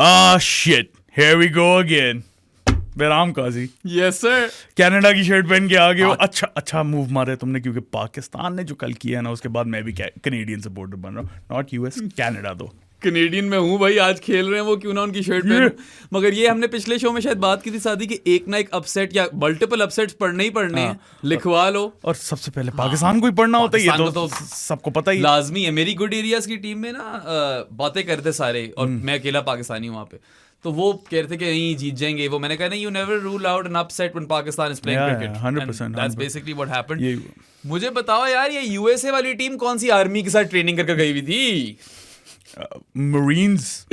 Shit. Here we go again. बेराम काजी. Yes sir. Canada की shirt पहन के आ गए हो. अच्छा मूव मारे तुमने, क्योंकि पाकिस्तान ने जो कल किया है ना, उसके बाद मैं भी कनेडियन सपोर्टर बन रहा हूँ. नॉट यूएस, कनाडा दो. कनेडियन में हूँ भाई, आज खेल रहे हैं वो, क्यों ना उनकी शर्ट पहनूं. मगर ये हमने पिछले शो में शायद बात की थी शादी कि एक ना एक अपसेट या मल्टीपल अपसेट्स पढ़ने ही पढ़ने हैं. लिखवा लो. और सबसे पहले पाकिस्तान को ही पढ़ना होता है, ये तो सबको पता ही लाजमी है. मेरी गुड एरियाज की टीम में ना बातें करते सारे, और मैं अकेला पाकिस्तानी हूँ वहाँ पे. तो वो कह रहे थे कि यहीं जीत जाएंगे वो. मैंने कहा नहीं, you never rule out an upset when Pakistan is playing cricket. 100%. That's basically what happened. मुझे बताओ यार, ये यूएसए वाली टीम कौन सी आर्मी के साथ ट्रेनिंग करके गई हुई थी? मरीन्स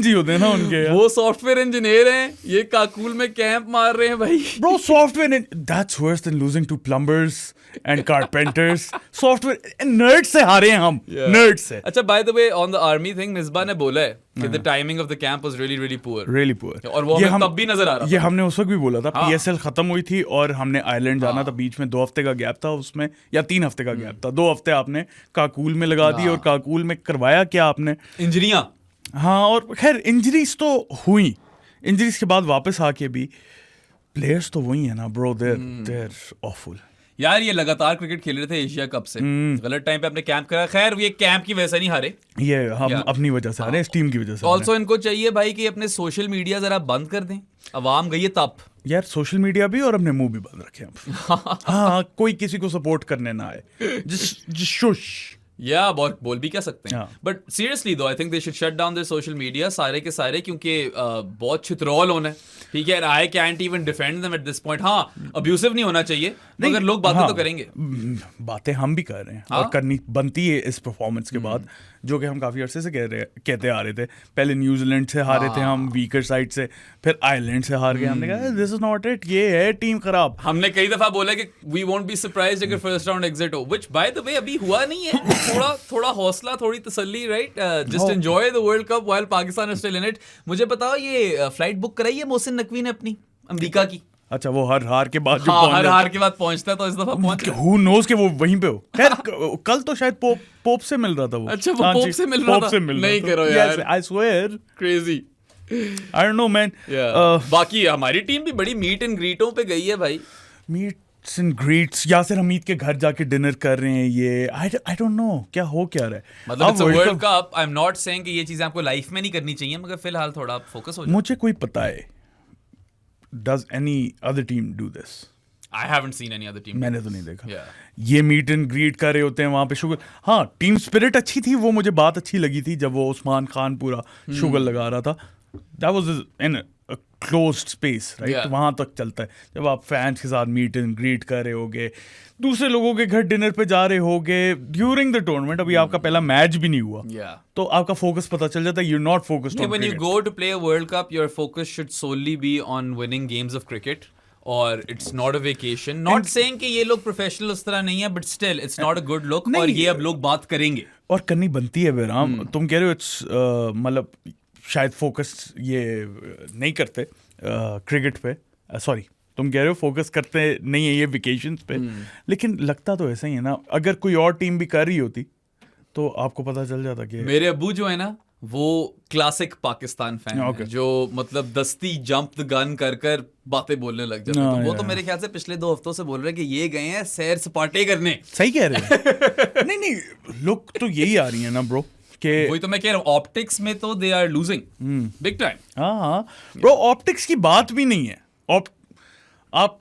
ही होते हैं ना उनके. वो सॉफ्टवेयर इंजीनियर हैं, ये काकुल में कैंप मार रहे हैं भाई. Bro, software, that's worse than losing to plumbers and carpenters. Software nerds से हारे हैं हम. Nerds से. अच्छा, by the way, on the army thing, Misbah ने बोला है कि the timing of the camp was really really poor. Really poor. और वो हमें तब भी नजर आ रहा था. ये हमने उस वक्त भी बोला था. PSL खत्म हुई थी और हमने आयरलैंड जाना था. बीच में 2 हफ्ते का गैप था उसमें, या 3 हफ्ते का गैप था. 2 हफ्ते आपने काकुल में लगा दी, और काकुल में करवाया क्या आपने? इंजरियां. हाँ, और खैर इंजरीज तो हुई. इंजरीज के बाद वापस आके भी प्लेयर्स तो वही है ना ब्रो. There awful. यार ये लगातार क्रिकेट खेल रहे थे एशिया कप से. गलत टाइम पे अपने कैंप करा. खैर ये कैंप की वजह से नहीं हारे, ये हम अपनी वजह से हारे, इस टीम की वजह से. ऑल्सो इनको चाहिए भाई कि अपने सोशल मीडिया जरा बंद कर दें. अवाम गई है तप. यार सोशल मीडिया भी और अपने मुंह भी बंद रखे हम. हाँ, कोई किसी को सपोर्ट करने ना आए. just shush. या बोल भी क्या सकते हैं. बट सीरियसली दो, I think they should shut down their social media सारे के सारे, क्योंकि बहुत छितरौल होना है. ठीक है, I can't even defend them at this point. हाँ, अब्यूसिव नहीं होना चाहिए, मगर लोग बातें तो करेंगे. बातें हम भी कर रहे हैं और करनी बनती है इस परफॉर्मेंस के बाद, जो कि हम काफी अरसे से कहते आ रहे थे. पहले न्यूजीलैंड से हारे थे हम, वीकर साइड से, फिर आयरलैंड से हार गए. हमने कहा दिस इज नॉट इट, ये है टीम खराब. हमने कई दफा बोला कि वी वोंट बी सरप्राइज्ड अगर फर्स्ट राउंड एग्जिट हो, व्हिच बाय द वे अभी हुआ नहीं है. थोड़ा हौसला, थोड़ी तसल्ली, right? Just enjoy the world cup while Pakistan is still in it. मुझे बताओ, ये फ्लाइट बुक कराई है मोहसिन नकवी ने अपनी अमेरिका की? अच्छा, वो हर हार के बाद हर हार के बाद पहुंचता है, तो इस दफा पहुंच गया. Who knows कि वो वहीं पे हो. खैर कल तो शायद पोप से मिल रहा था वो. अच्छा, वो पोप से मिल रहा था. नहीं करो यार, I swear. Crazy. I don't know man. बाकी हमारी टीम भी बड़ी मीट एंड ग्रीटों पे गई है भाई. Meets and greets. Yasir Hamid के घर जाके डिनर कर रहे हैं. ये I don't know क्या रहा है. मतलब it's a world cup. I am not saying कि ये चीजें आपको लाइफ में नहीं करनी चाहिए, मगर फिलहाल थोड़ा आप फोकस हो जाओ. मुझे कोई पता है. Does any other team do this? I haven't seen any other team. मैंने तो नहीं देखा. Yeah. ये मीट एंड ग्रीट कर रहे होते हैं वहां पे. शुगर, हाँ, टीम स्पिरिट अच्छी थी. वो मुझे बात अच्छी लगी थी जब वो उस्मान खान पूरा शुगर लगा रहा था. That was in a closed space, right? Yeah. वहां तक चलता है. जब आप फैंस के साथ मीट एंड ग्रीट कर रहे होगे, दूसरे लोगों के घर डिनर पे जा रहे होगे ड्यूरिंग द टूर्नामेंट, अभी आपका पहला मैच भी नहीं हुआ, तो आपका फोकस पता चल जाता है. You not focused on when you go to play a world cup, your focus should solely be on winning games of cricket, or it's not a vacation. Not saying कि ये लोग प्रोफेशनल उस तरह नहीं है, but still it's not a good look. और ये अब लोग बात करेंगे और करनी बनती है. बेराम, तुम कह रहे हो इट्स मतलब शायद फोकस ये नहीं करते क्रिकेट पे. सॉरी, तुम कह रहे हो फोकस करते नहीं है ये वेकेशंस पे, लेकिन लगता तो ऐसा ही है ना. अगर कोई और टीम भी कर रही होती तो आपको पता चल जाता कि. मेरे अब्बू जो है ना, वो क्लासिक पाकिस्तान फैन है, जो मतलब दस्ती जंप द गन कर बातें बोलने लग जाते हैं. वो तो मेरे ख्याल से पिछले 2 हफ्तों से बोल रहे हैं कि ये गए हैं सैर सपाटे करने. सही कह रहे हैं. नहीं, लोग तो यही आ रही है ना ब्रो. वही तो मैं कह रहा हूँ, ऑप्टिक्स में तो they are losing big time. हाँ ब्रो, ऑप्टिक्स की बात भी नहीं है. आप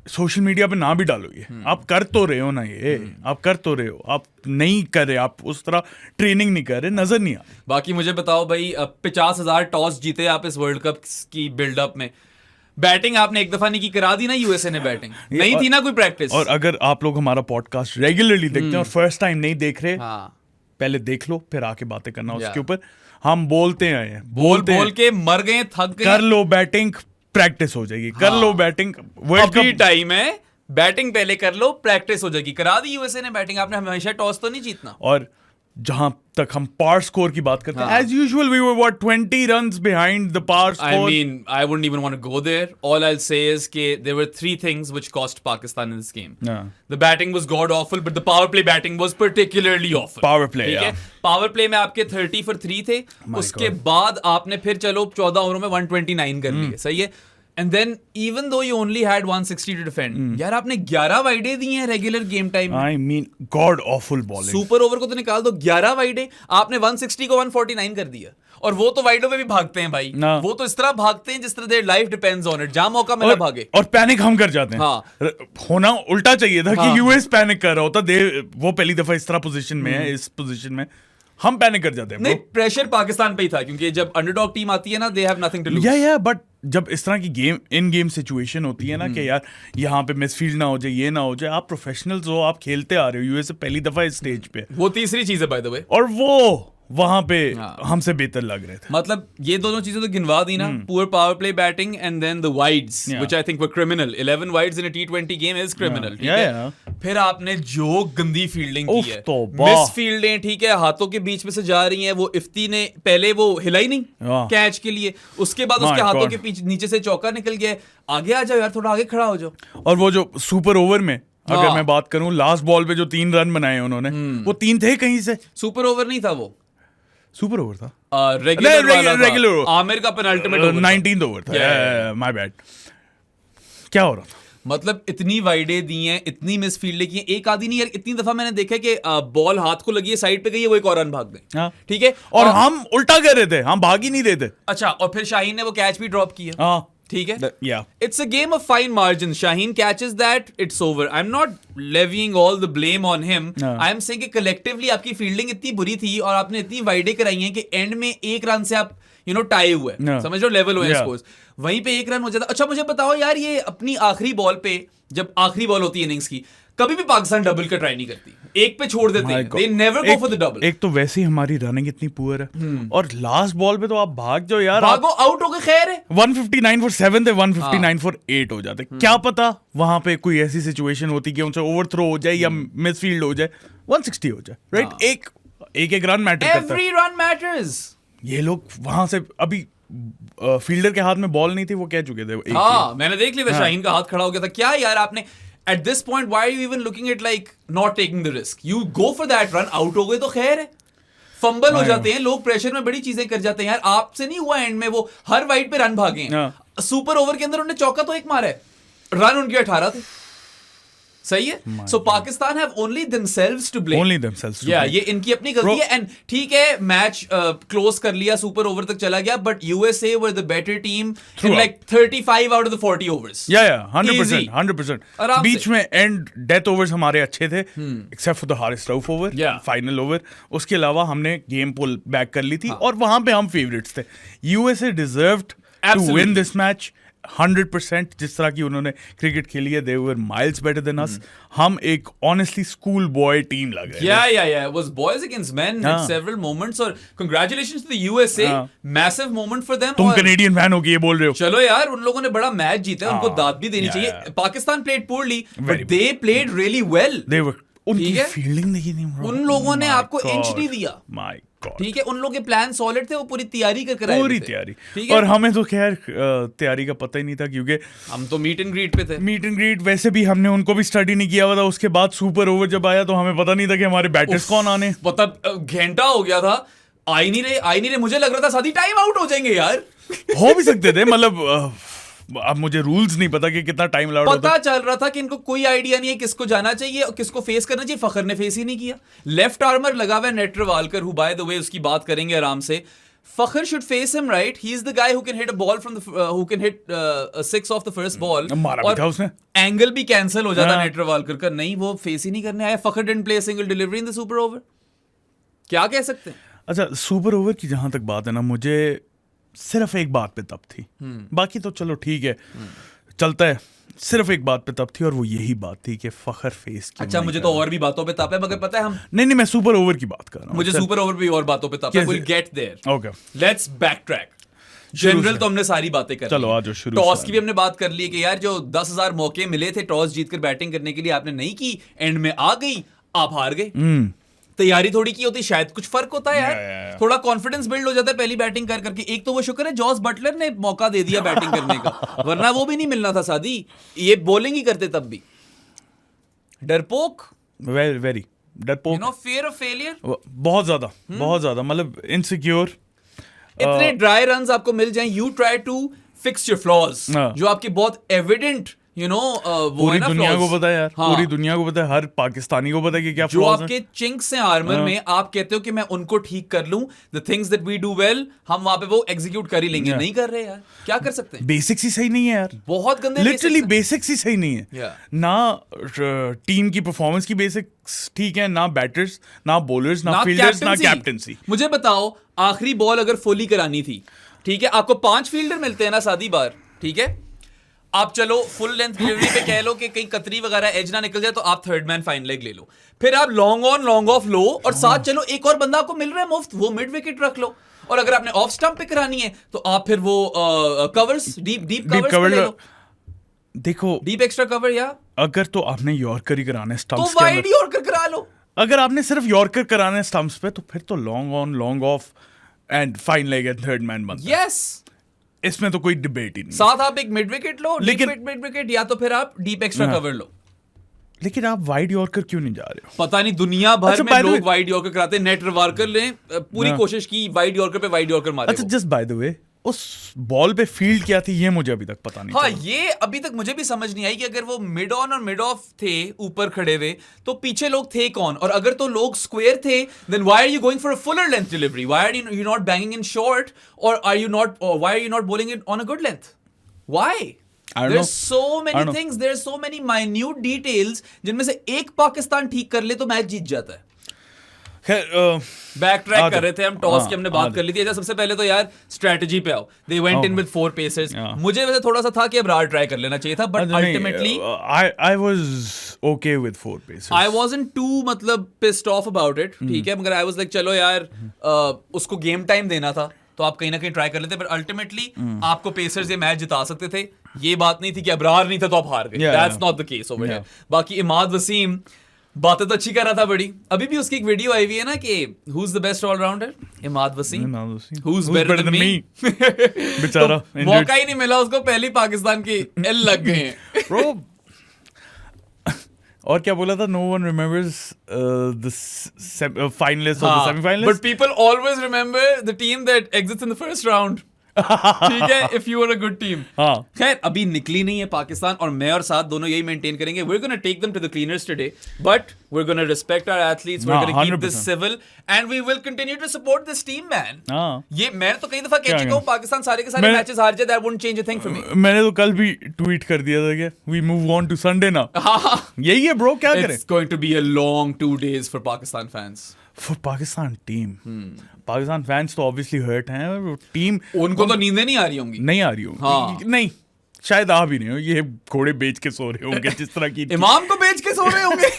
सोशल मीडिया पे ना भी डालो ये. आप कर तो रहे हो ना, ये आप कर तो रहे हो. आप नहीं कर रहे, आप उस तरह ट्रेनिंग नहीं कर रहे, नजर नहीं आ. बाकी मुझे बताओ भाई, 50,000 टॉस जीते आप इस वर्ल्ड कप की बिल्डअप में. बैटिंग आपने एक दफा नहीं की, करा दी ना यूएसए ने बैटिंग. नहीं थी ना कोई प्रैक्टिस. और अगर आप लोग हमारा पॉडकास्ट रेगुलरली देखते हैं और फर्स्ट टाइम नहीं देख रहे, पहले देख लो, फिर आके बातें करना उसके ऊपर. हम बोलते हैं, बोल के मर गए, थक गए. कर लो बैटिंग, प्रैक्टिस हो जाएगी. कर लो बैटिंग, वर्ल्ड कप टाइम है, बैटिंग पहले कर लो, प्रैक्टिस हो जाएगी. करा दी यूएसए ने बैटिंग. आपने हमेशा टॉस तो नहीं जीतना. और जहां तक हम पार स्कोर की बात करते हैं, as usual we were what 20 runs behind the par I score. mean, I wouldn't even want to go there. All I'll say is that there were three things which cost Pakistan in this game. Yeah. The batting was god awful, but the power play batting was particularly awful. Power play, ठीक है? yeah. Power play में आपके 30 for 3 थे. My उसके God. बाद आपने फिर चलो 14 ओवरों में 129 कर लिए. सही है? And then even though you only had 160 to defend, यार आपने 11 वाइडे दी हैं रेगुलर गेम टाइम में. I mean, god awful bowling. Super over को तो निकाल दो, 11 वाइडे आपने 160 को 149 कर दिया. और वो तो वाइडों में भी भागते हैं भाई. ना. वो तो इस तरह भागते हैं जिस तरह their life depends on it. जहां मौका मिला भागे. और पैनिक हम कर जाते हैं. हाँ. होना उल्टा चाहिए था हाँ. कि यूएस पैनिक कर रहा होता. वो पहली दफा इस तरह पोजीशन में है, इस पोजीशन में हम पैनिक कर जाते हैं. नहीं, प्रेशर पाकिस्तान पे ही था क्योंकि जब अंडरडॉग टीम आती है ना, they have nothing to lose. या बट जब इस तरह की इन गेम सिचुएशन होती है ना कि यार यहाँ पे मिसफील्ड ना हो जाए, ये ना हो जाए, आप प्रोफेशनल्स हो, आप खेलते आ रहे हो यूएस पहली दफा इस स्टेज पे, वो तीसरी चीज है बाय द वे. और वो वहां पे हमसे बेहतर लग रहे थे. मतलब ये दोनों चीजें तो गिनवा दी ना, poor power play batting and then the wides which I think were criminal. 11 wides in a T20 game is criminal. ठीक है. फिर आपने जो गंदी फील्डिंग की है, मिस फील्डें, ठीक है, हाथों के बीच में से जा रही हैं. वो इफ्ती ने पहले वो हिलाई नहीं कैच के लिए, उसके बाद उसके हाथों के पीछे नीचे से चौका निकल गया. आगे आ जाओ यार, थोड़ा आगे खड़ा हो जाओ. और वो जो सुपर ओवर में अगर मैं बात करूं, लास्ट बॉल पे जो 3 रन बनाए उन्होंने, वो 3 थे कहीं से. सुपर ओवर नहीं था वो, सुपर ओवर था. रेगुलर आमिर का पेनल्टीमेट 19th ओवर था. My bad. क्या हो रहा था? मतलब इतनी वाइडे दी हैं, इतनी मिस फील्ड की हैं, एक आधी नहीं यार. इतनी दफा मैंने देखा कि बॉल हाथ को लगी है, साइड पे गई है, वो एक और रन भाग गए. ठीक है. और हम उल्टा कर रहे थे, हम भाग ही नहीं रहे थे. अच्छा, और फिर शाहीन ने वो कैच भी ड्रॉप किया. ठीक है. It's a game of fine margins. Shaheen catches that, it's over. I'm not levying all the blame on him. I'm saying कि collectively आपकी फील्डिंग इतनी बुरी थी और आपने इतनी वाइडें कराई हैं कि एंड में एक रन से आप टाई हुए, समझ लो, लेवल हुए स्कोर्स. वहीं पे एक रन हो जाता. अच्छा मुझे बताओ यार, ये अपनी आखिरी बॉल पे, जब आखिरी बॉल होती है इनिंग्स की, कभी भी पाकिस्तान डबल का ट्राई नहीं करती, एक पे छोड़ देते हैं. They never go for the double. एक तो वैसे ही हमारी रनिंग इतनी पुअर है, और लास्ट बॉल पे तो आप भाग जाओ यार, भागो, आउट हो गए, खैर है. 159 for 7 थे, 159 for 8 हो जाते. क्या पता वहां पे कोई ऐसी सिचुएशन होती कि उनसे ओवरथ्रो हो जाए या मिसफील्ड हो जाए, 160 हो जाए, राइट. एक रन मैटर करता है. Every run matters. ये लोग वहां से अभी फील्डर के हाथ में बॉल नहीं थी, वो कह चुके थे. मैंने देख लिया था, शाहीन का हाथ खड़ा हो गया था. क्या यार आपने at this point, why are you even looking at like not taking the risk? You go for that run, out हो गए तो खैर है. फंबल हो जाते हैं लोग, प्रेशर में बड़ी चीजें कर जाते हैं यार. आपसे नहीं हुआ एंड में, वो हर वाइड पे रन भागे हैं. सुपर ओवर के अंदर उन्होंने चौका तो एक मारा है, रन उनके 18 थे. सही है. So Pakistan have only themselves to blame. Only themselves. या ये इनकी अपनी गलती है. एंड ठीक है, मैच क्लोज कर लिया, सुपर ओवर तक चला गया, but USA were the better team in like 35 out of the 40 overs. या 100%. बीच में एंड डेथ ओवर्स हमारे अच्छे थे, except for the Haris Rauf over, final over. उसके अलावा हमने गेम पुल बैक कर ली थी, और वहां पे हम फेवरेट्स थे. USA deserved to win this match 100%. जिस तरह की उन्होंने क्रिकेट खेली है, they were miles better than us. हम एक honestly school boy team लग रहे हैं. Yeah. It was boys against men at several moments. और congratulations to the USA. Massive moment for them. तुम Canadian fan हो के ये बोल रहे हो. चलो यार, उन लोगों ने बड़ा मैच जीता है, उनको दाद भी देनी चाहिए. Pakistan played poorly, but they played really well. They were. उनकी फील्डिंग देखी नहीं, उन लोगों ने आपको इंच नहीं दिया. My God. ठीक है, उन लोगों के प्लान सॉलिड थे, वो पूरी तैयारी कर आए थे. पूरी तैयारी. और हमें तो खैर तैयारी का पता ही नहीं था, क्योंकि हम तो मीट एंड ग्रीट पे थे. मीट एंड ग्रीट वैसे भी हमने उनको भी स्टडी नहीं किया हुआ था. उसके बाद सुपर ओवर जब आया तो हमें पता नहीं था कि हमारे बैटर्स कौन आने. मतलब घंटा हो गया था, आ ही नहीं रहे. मुझे लग रहा था साथ ही टाइम आउट हो जाएंगे यार. हो भी सकते थे, मतलब अब मुझे रूल्स नहीं पता कि कितना टाइम अलाउड होता. पता चल रहा था कि इनको कोई आइडिया नहीं है किसको जाना चाहिए और किसको फेस करना चाहिए. फखर ने फेस ही नहीं किया. लेफ्ट आर्मर लगा हुआ है नेट्रवालकर, हु बाय द वे उसकी बात करेंगे आराम से. Fakhar should face him, right? He is the guy who can hit a ball from the who can hit a 6 off the first ball. मारा भी था उसने. एंगल भी कैंसिल हो जाता नेट्रवालकर का. नहीं, वो फेस ही नहीं करने आया. Fakhar didn't play a single delivery in the super over. क्या कह सकते हैं? अच्छा, सुपर ओवर की जहां तक बात है ना, मुझे सिर्फ एक बात पे तब थी. बाकी तो चलो ठीक है, चलता है. सिर्फ एक बात पे तब थी, और वो यही बात थी कि फखर फेस की. अच्छा, मुझे तो और भी बातों पे तप है, मगर पता है हम नहीं, मैं सुपर ओवर की बात कर रहा हूँ. मुझे सुपर ओवर पे और बातों पे तप है. We'll get there. Okay. Let's backtrack. General तो हमने सारी बातें कर ली. चलो आज शुरू. टॉस की भी हमने बात कर ली कि यार जो 10,000 मौके मिले थे टॉस जीतकर बैटिंग करने के लिए, आपने नहीं की, एंड में आ गई, आप हार गए. तैयारी थोड़ी की होती, शायद कुछ फर्क होता है यार। Yeah. थोड़ा कॉन्फिडेंस बिल्ड हो जाता है पहली बैटिंग कर करके। एक तो वो शुक्र है जॉस बटलर ने मौका दे दिया बैटिंग करने का, वरना वो भी नहीं मिलना था सादी, ये बॉलिंग ही करते तब भी। डरपोक, वेरी डरपोक, fear of failure, बहुत ज्यादा मतलब इनसिक्योर। इतने ड्राई रन्स आपको मिल जाएं, you try to fix your flaws, जो आपके बहुत एविडेंट पूरी दुनिया को पता है यार, पूरी दुनिया को पता है, हर पाकिस्तानी को पता है कि क्या जो आपके चिंक्स हैं आर्मर में, आप कहते हो कि मैं उनको ठीक कर लूं, the things that we do well, हम वहां पे वो एग्जीक्यूट कर ही लेंगे। नहीं कर रहे यार, क्या कर सकते हैं? बेसिक्स ही सही नहीं है यार, बहुत गंदे लिटरली बेसिक्स ही सही नहीं है। Yeah. ना टीम की परफॉर्मेंस की बेसिक्स ठीक है, ना बैटर्स, ना बॉलर्स, ना फील्डर्स, ना कैप्टेंसी। मुझे बताओ, आखिरी बॉल अगर फुली करानी थी, ठीक है, आपको 5 फील्डर मिलते हैं ना सादी बार, ठीक है, आप चलो फुल लेंथ डिलीवरी पे कह लो कि कहीं कतरी वगैरह एज ना निकल जाए तो आप थर्ड मैन फाइन लेग ले लो, फिर आप long on long of low, और साथ चलो एक और बंदा आपको मिल रहा है मुफ्त, वो मिड विकेट रख लो, और अगर आपने ऑफ स्टंप पे करानी है तो आप फिर वो कवर्स, डीप कवर्स ले लो। देखो, डीप एक्स्ट्रा कवर, या अगर तो आपने यॉर्कर ही कराना है तो स्टंप्स के वाइड अंदर, यॉर्कर करा लो। अगर आपने सिर्फ यॉर्कर कराना है स्टंप्स पे, तो फिर तो long on long off and fine leg and third man बनता है। यस, इसमें तो कोई डिबेट ही नहीं। साथ आप एक मिड विकेट लो, लेकिन मिड विकेट, या तो फिर आप डीप एक्स्ट्रा कवर लो। लेकिन आप वाइड यॉर्कर क्यों नहीं जा रहे हो? पता नहीं, दुनिया भर अच्छा, में by the लोग way- वाइड यॉर्कर कराते हैं। नेट वार्कर ने पूरी कोशिश की वाइड यॉर्कर पे वाइड यॉर्कर मारे अच्छा, वो। जस्ट बाय द वे, उस बॉल पे फील्ड क्या थी ये मुझे अभी तक पता नहीं हाँ, चला। ये अभी तक मुझे भी समझ नहीं आई कि अगर वो मिड ऑन और मिड ऑफ थे ऊपर खड़े हुए, तो पीछे लोग थे कौन? और अगर तो लोग स्क्वायर थे, then why are you going for a fuller length delivery? Why are you not banging in short, और are you not, why are you not bowling it on a good length? Why? I don't There's know. so I many don't know. things, there's so many minute details, जिनमें से एक पाकिस्तान ठीक कर ले तो match जीत जाता है। खैर, बैक ट्रैक आजा। कर रहे थे हम, टॉस की हाँ, हमने बात आजा। कर ली थी। अच्छा, सबसे पहले तो यार स्ट्रेटजी पे आओ। They went in with 4 pacers. मुझे वैसे थोड़ा सा था कि अब रार ट्राई कर लेना चाहिए था, but ultimately I was okay with 4 paces. I wasn't too मतलब पिस्ड ऑफ अबाउट इट, ठीक है, मगर आई वाज लाइक चलो यार, उसको गेम टाइम देना था तो आप कहीं ना कहीं ट्राई कर लेते, पर अल्टीमेटली आपको पेसर्स ये मैच जिता सकते थे। ये बात नहीं थी कि अबरार नहीं था तो आप हार गए, that's not the case over here. बाकी इमाद वसीम बातें तो अच्छी कर रहा था बड़ी। अभी भी उसकी एक वीडियो आई हुई है ना कि who is the best all-rounder? Imad Wasim. Who is better than me? बेचारा तो मौका ही नहीं मिला उसको, पहली पाकिस्तान की एल लग गए हैं। Bro, और क्या बोला था? No one remembers the finalists or the semi-finalists. But people always remember the team that exits in the first round. ठीक है, if you are a good team. हाँ, खैर अभी निकली नहीं है पाकिस्तान, और मैं और साथ दोनों यही मेंटेन करेंगे। We're going to take them to the cleaners today, but we're going to respect our athletes. We're going to keep this 100%. civil, and we will continue to support this team, man. हाँ। ये मैं तो कई दफा कह चुका हूँ, पाकिस्तान सारे के सारे मैं- मैचेस हार जाए, that wouldn't change a thing for me. मैंने तो कल भी ट्वीट कर दिया था कि we move on to Sunday now. यही है ब्रो, क्या करें? It's going to be a long 2 days for Pakistan fans. For Pakistan team, Pakistan fans तो ऑब्वियसली हर्ट हैं। टीम उनको तो नींदें नहीं आ रही होंगी। नहीं आ रही हो। हाँ। नहीं, शायद आ भी नहीं हो। ये घोड़े बेच के सो रहे होंगे जिस तरह की इमाम को बेच के सो रहे होंगे।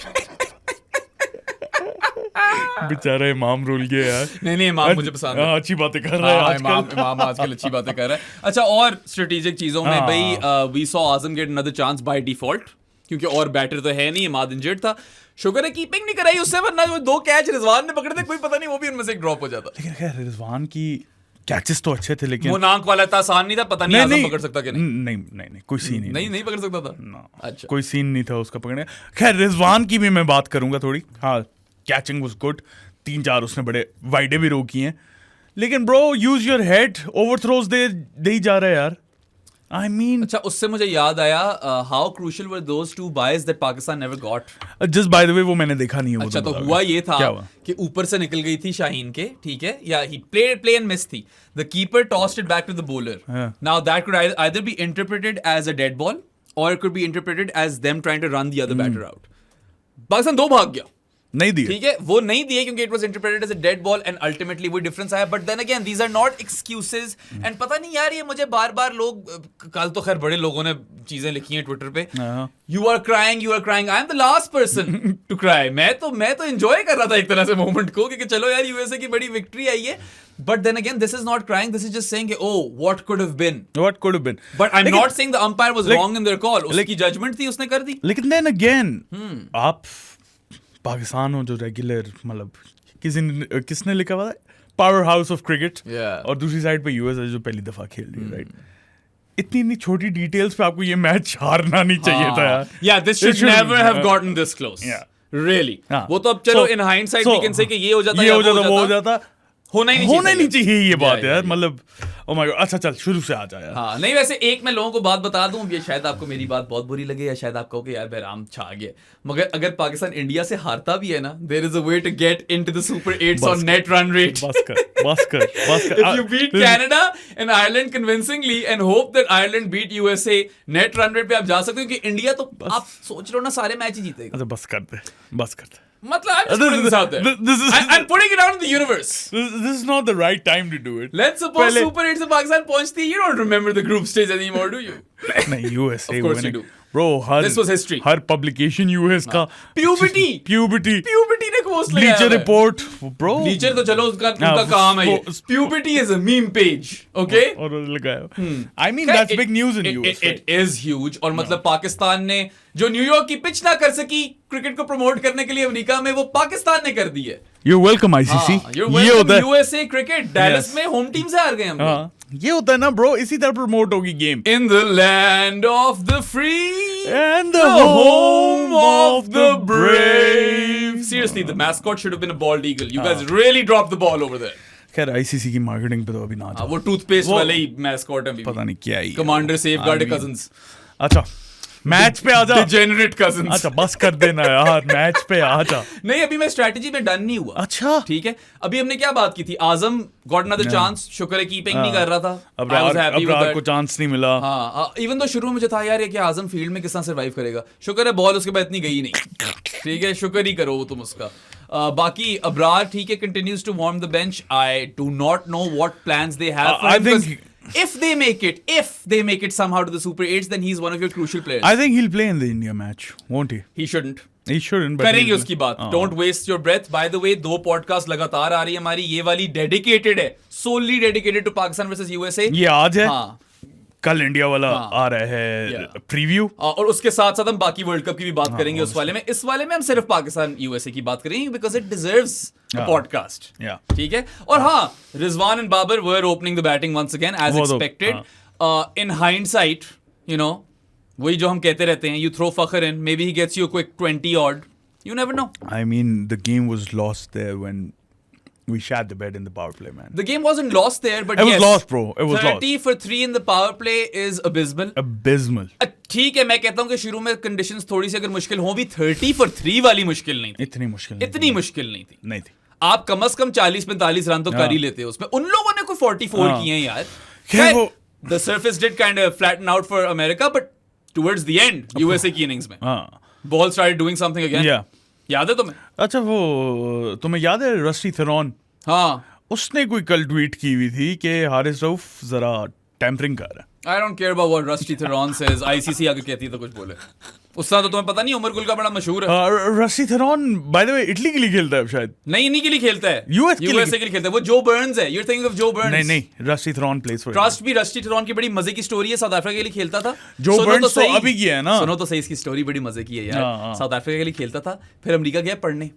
बेचारा इमाम रुल गया यार। नहीं इमाम मुझे पसंद है। अच्छी बातें कर रहा है हाँ, आजकल। इमाम आजकल अच्छी बातें कर रहा है। अच्छा, और स्ट्रेटेजिक चीजों में भाई, we saw Azam get another chance by default, क्योंकि और बैटर तो है नहीं, इमाद इंजर्ड था। शुक्र है कीपिंग नहीं कराई उससे, वरना वो 2 कैच रिजवान ने पकड़े थे, कोई पता नहीं वो भी उनमें से एक ड्रॉप हो जाता। लेकिन खैर रिजवान की कैचेस तो अच्छे थे, लेकिन वो नाक वाला था, आसान नहीं था, पता नहीं आजम पकड़ सकता कि नहीं। नहीं कोई सीन ही नहीं पकड़ सकता था। ना, अच्छा, कोई सीन नहीं था उसका पकड़ने। खैर रिजवान की भी मैं बात करूंगा थोड़ी। हाँ, कैचिंग वाज गुड, 3-4 उसने बड़े वाइडे भी रोकी हैं, लेकिन ब्रो यूज योर हेड, ओवरथ्रोज दे ही जा रहा है यार। I mean, अच्छा, उससे मुझे याद आया, how crucial were those 2 boys that Pakistan never got. just by the way वो मैंने देखा नहीं है। अच्छा, तो हुआ ये था कि ऊपर से निकल गई थी शाहीन के, ठीक है, या ही प्ले एंड मिस थी। The keeper tossed it back to the bowler. Now that could either be interpreted as a dead ball, और it could be interpreted as them trying to run the other batter out. Pakistan 2 भाग गया, नहीं दिए, ठीक है, वो नहीं दिए क्योंकि it was interpreted as a dead ball, and ultimately वो डिफरेंस आया। But then again these are not excuses, and पता नहीं यार, ये मुझे बार-बार लोग, कल तो खैर बड़े लोगों ने चीजें लिखी हैं ट्विटर पे, you are crying, I am the last person to cry. मैं तो एंजॉय कर रहा था एक तरह से मोमेंट को, क्योंकि चलो यार यूएसए की बड़ी विक्ट्री आई है। But then again, this is not crying. This is just saying, oh, what could have been. What could have been. But I'm not saying the umpire was wrong in their call. उसकी judgment थी, उसने कर दी. लेकिन then again, आप पाकिस्तान हो जो regular मतलब किसने लिखा हुआ था power house of cricket, Yeah. और दूसरी साइड पे यूएस है जो पहली दफा खेल रही है, राइट? इतनी छोटी डिटेल्स पे आपको ये मैच हारना नहीं चाहिए था यार. Yeah, this should never have gotten this close. Yeah. Really. हाँ. वो तो अब चलो So- in hindsight so- we can say कि ये हो जाता, ये या हो जाता, वो हो जाता. जाता, होना ही होना नहीं नहीं चाहिए ये बात Yeah, यार. yeah. मतलब ओ माय गॉड. अच्छा चल शुरू से आ जा यार. हाँ नहीं, वैसे एक मैं लोगों को बात बता दूं, ये शायद आपको मेरी बात बहुत बुरी लगे या शायद आपको कि यार बहराम छा गया, मगर अगर पाकिस्तान इंडिया से हारता भी है ना, there is a way to get into the super 8s on net run rate. बस कर. If you beat Canada and Ireland convincingly and hope that Ireland beat USA, net run rate पे आप जा सकते हो, क्योंकि इंडिया तो आप सोच रहे हो ना सारे मैच ही जीतेगा. अच्छा बस कर दे. मतलब I'm just putting this out there. I'm putting it out in the universe. This is not the right time to do it. Let's suppose पहले- Super 8 से पाकिस्तान पहुंचती है. You don't remember the group stage anymore, do you? नहीं USA Of course you winning. do. Bro, This was history. Her publication US का Puberty ने post लगाया Bleacher है. report, bro. Bleacher तो चलो उनका हाँ, काम है ये. वो- Puberty is a meme page, okay? और लगाया. I mean that's big news in US. It is huge. और मतलब पाकिस्तान ने जो न्यूयॉर्क की पिच ना कर सकी क्रिकेट को प्रमोट करने के लिए अमेरिका में, वो पाकिस्तान ने कर दी है. You're welcome ICC. You're ये होता welcome है. USA cricket. Dallas Yes. में होम टीम से हार गए हम. हाँ, ये होता है ना ब्रो, इसी तरह प्रमोट होगी game. In the land of the free And the home of the brave. Seriously, the mascot should have been a bald eagle. You guys really dropped the ball over there. खैर ICC की marketing पे तो अभी ना जाओ. वो toothpaste वो- वाले ही mascot है. पता नहीं क्या ही. Commander Safeguard I mean- cousins. अच्छा मैच पे आ जा. Degenerate cousins. अच्छा बस कर देना यार, मैच पे आ जा. नहीं, अभी मैं स्ट्रेटजी में डन नहीं हुआ. अच्छा ठीक है, अभी हमने क्या बात की थी? आजम गॉट अनदर चांस. शुक्र है कीपिंग नहीं कर रहा था. I was happy with Abrar that. को चांस नहीं मिला. हाँ, इवन तो शुरू में मुझे था यार ये कि आजम फील्ड में किस तरह सर्वाइव करेगा. शुक्र है बॉल उसके बाद इतनी गई नहीं. ठीक है, शुक्र ही करो तुम उसका. बाकी अब्रार ठीक है, continues to warm the bench. I do not know what plans they have for I him, think- because if they make it somehow to the Super 8s, then he's one of your crucial players. I think he'll play in the India match, won't he? He shouldn't. He shouldn't. But करेंगे he'll- उसकी बात. हाँ. Don't waste your breath. By the way 2 podcast लगातार आ रही है हमारी. ये वाली डेडिकेटेड है, solely dedicated to Pakistan versus USA. ये आज है. हाँ. कल इंडिया वाला हाँ. आ रहा है Yeah. प्रीव्यू. और उसके साथ साथ हम बाकी वर्ल्ड कप की भी बात करेंगे उस वाले में. इस वाले में हम सिर्फ पाकिस्तान यूएसए की बात करेंगे because it deserves a podcast. Yeah. ठीक है. और हाँ, Rizwan and Babar were opening the batting once again as वो तो- expected. In hindsight, you know, वही जो हम कहते रहते हैं, you throw Fakhar in, maybe he gets you quick 20 odd. You never know. I mean, the game was lost there when we shat the bed in the power play, man. The game wasn't lost there, but It was yes, lost, bro. It was 30 for 3 in the power play is abysmal. Abysmal. ठीक है, मैं कहता हूं कि शुरू में conditions थोड़ी सी अगर मुश्किल हो भी, 30 for 3 वाली मुश्किल नहीं थी. इतनी मुश्किल नहीं इतनी थी. मुश्किल नहीं थी. नहीं थी. आप कम से कम 40-45 रन तो कर ही लेते हो उसमें. उन लोगों ने कोई 44 हाँ. किए हैं यार. खैर वो- The surface did kind of flatten out for America, but towards the end, USA की innings में, हाँ. ball started doing something again. Yeah. याद है तुम्हें? अच्छा वो तुम्हें याद है रस्टी थेरॉन? हाँ. उसने कोई कल ट्वीट की हुई थी कि हारिस रऊफ जरा टैम्परिंग कर रहा है. I don't care about what Rusty Theron says. ICC आगे कहती है तो कुछ बोले. उस तरह तो तुम्हें पता नहीं, उमर गुल का बड़ा मशहूर है. Rusty Theron bye the way Italy के लिए खेलता है अब शायद. नहीं, इन्हीं के लिए खेलता है. US के लिए- USA के लिए खेलता है. वो जो बर्न्स है. You're thinking of Joe Burns. नहीं rusty Theron place for. Trust भी रस्टी थेरॉन की बड़ी मजे की स्टोरी है. साउथ अफ्रीका के लिए खेलता था. जो सुनो बर्न्स तो सही. अभी किया है ना. सुनो तो सही, इसकी स्टोरी बड़ी मजे की है यार. हाँ. साउथ अफ्रीका के लिए खेलता था, फिर अमेरिका गया पढ़ने.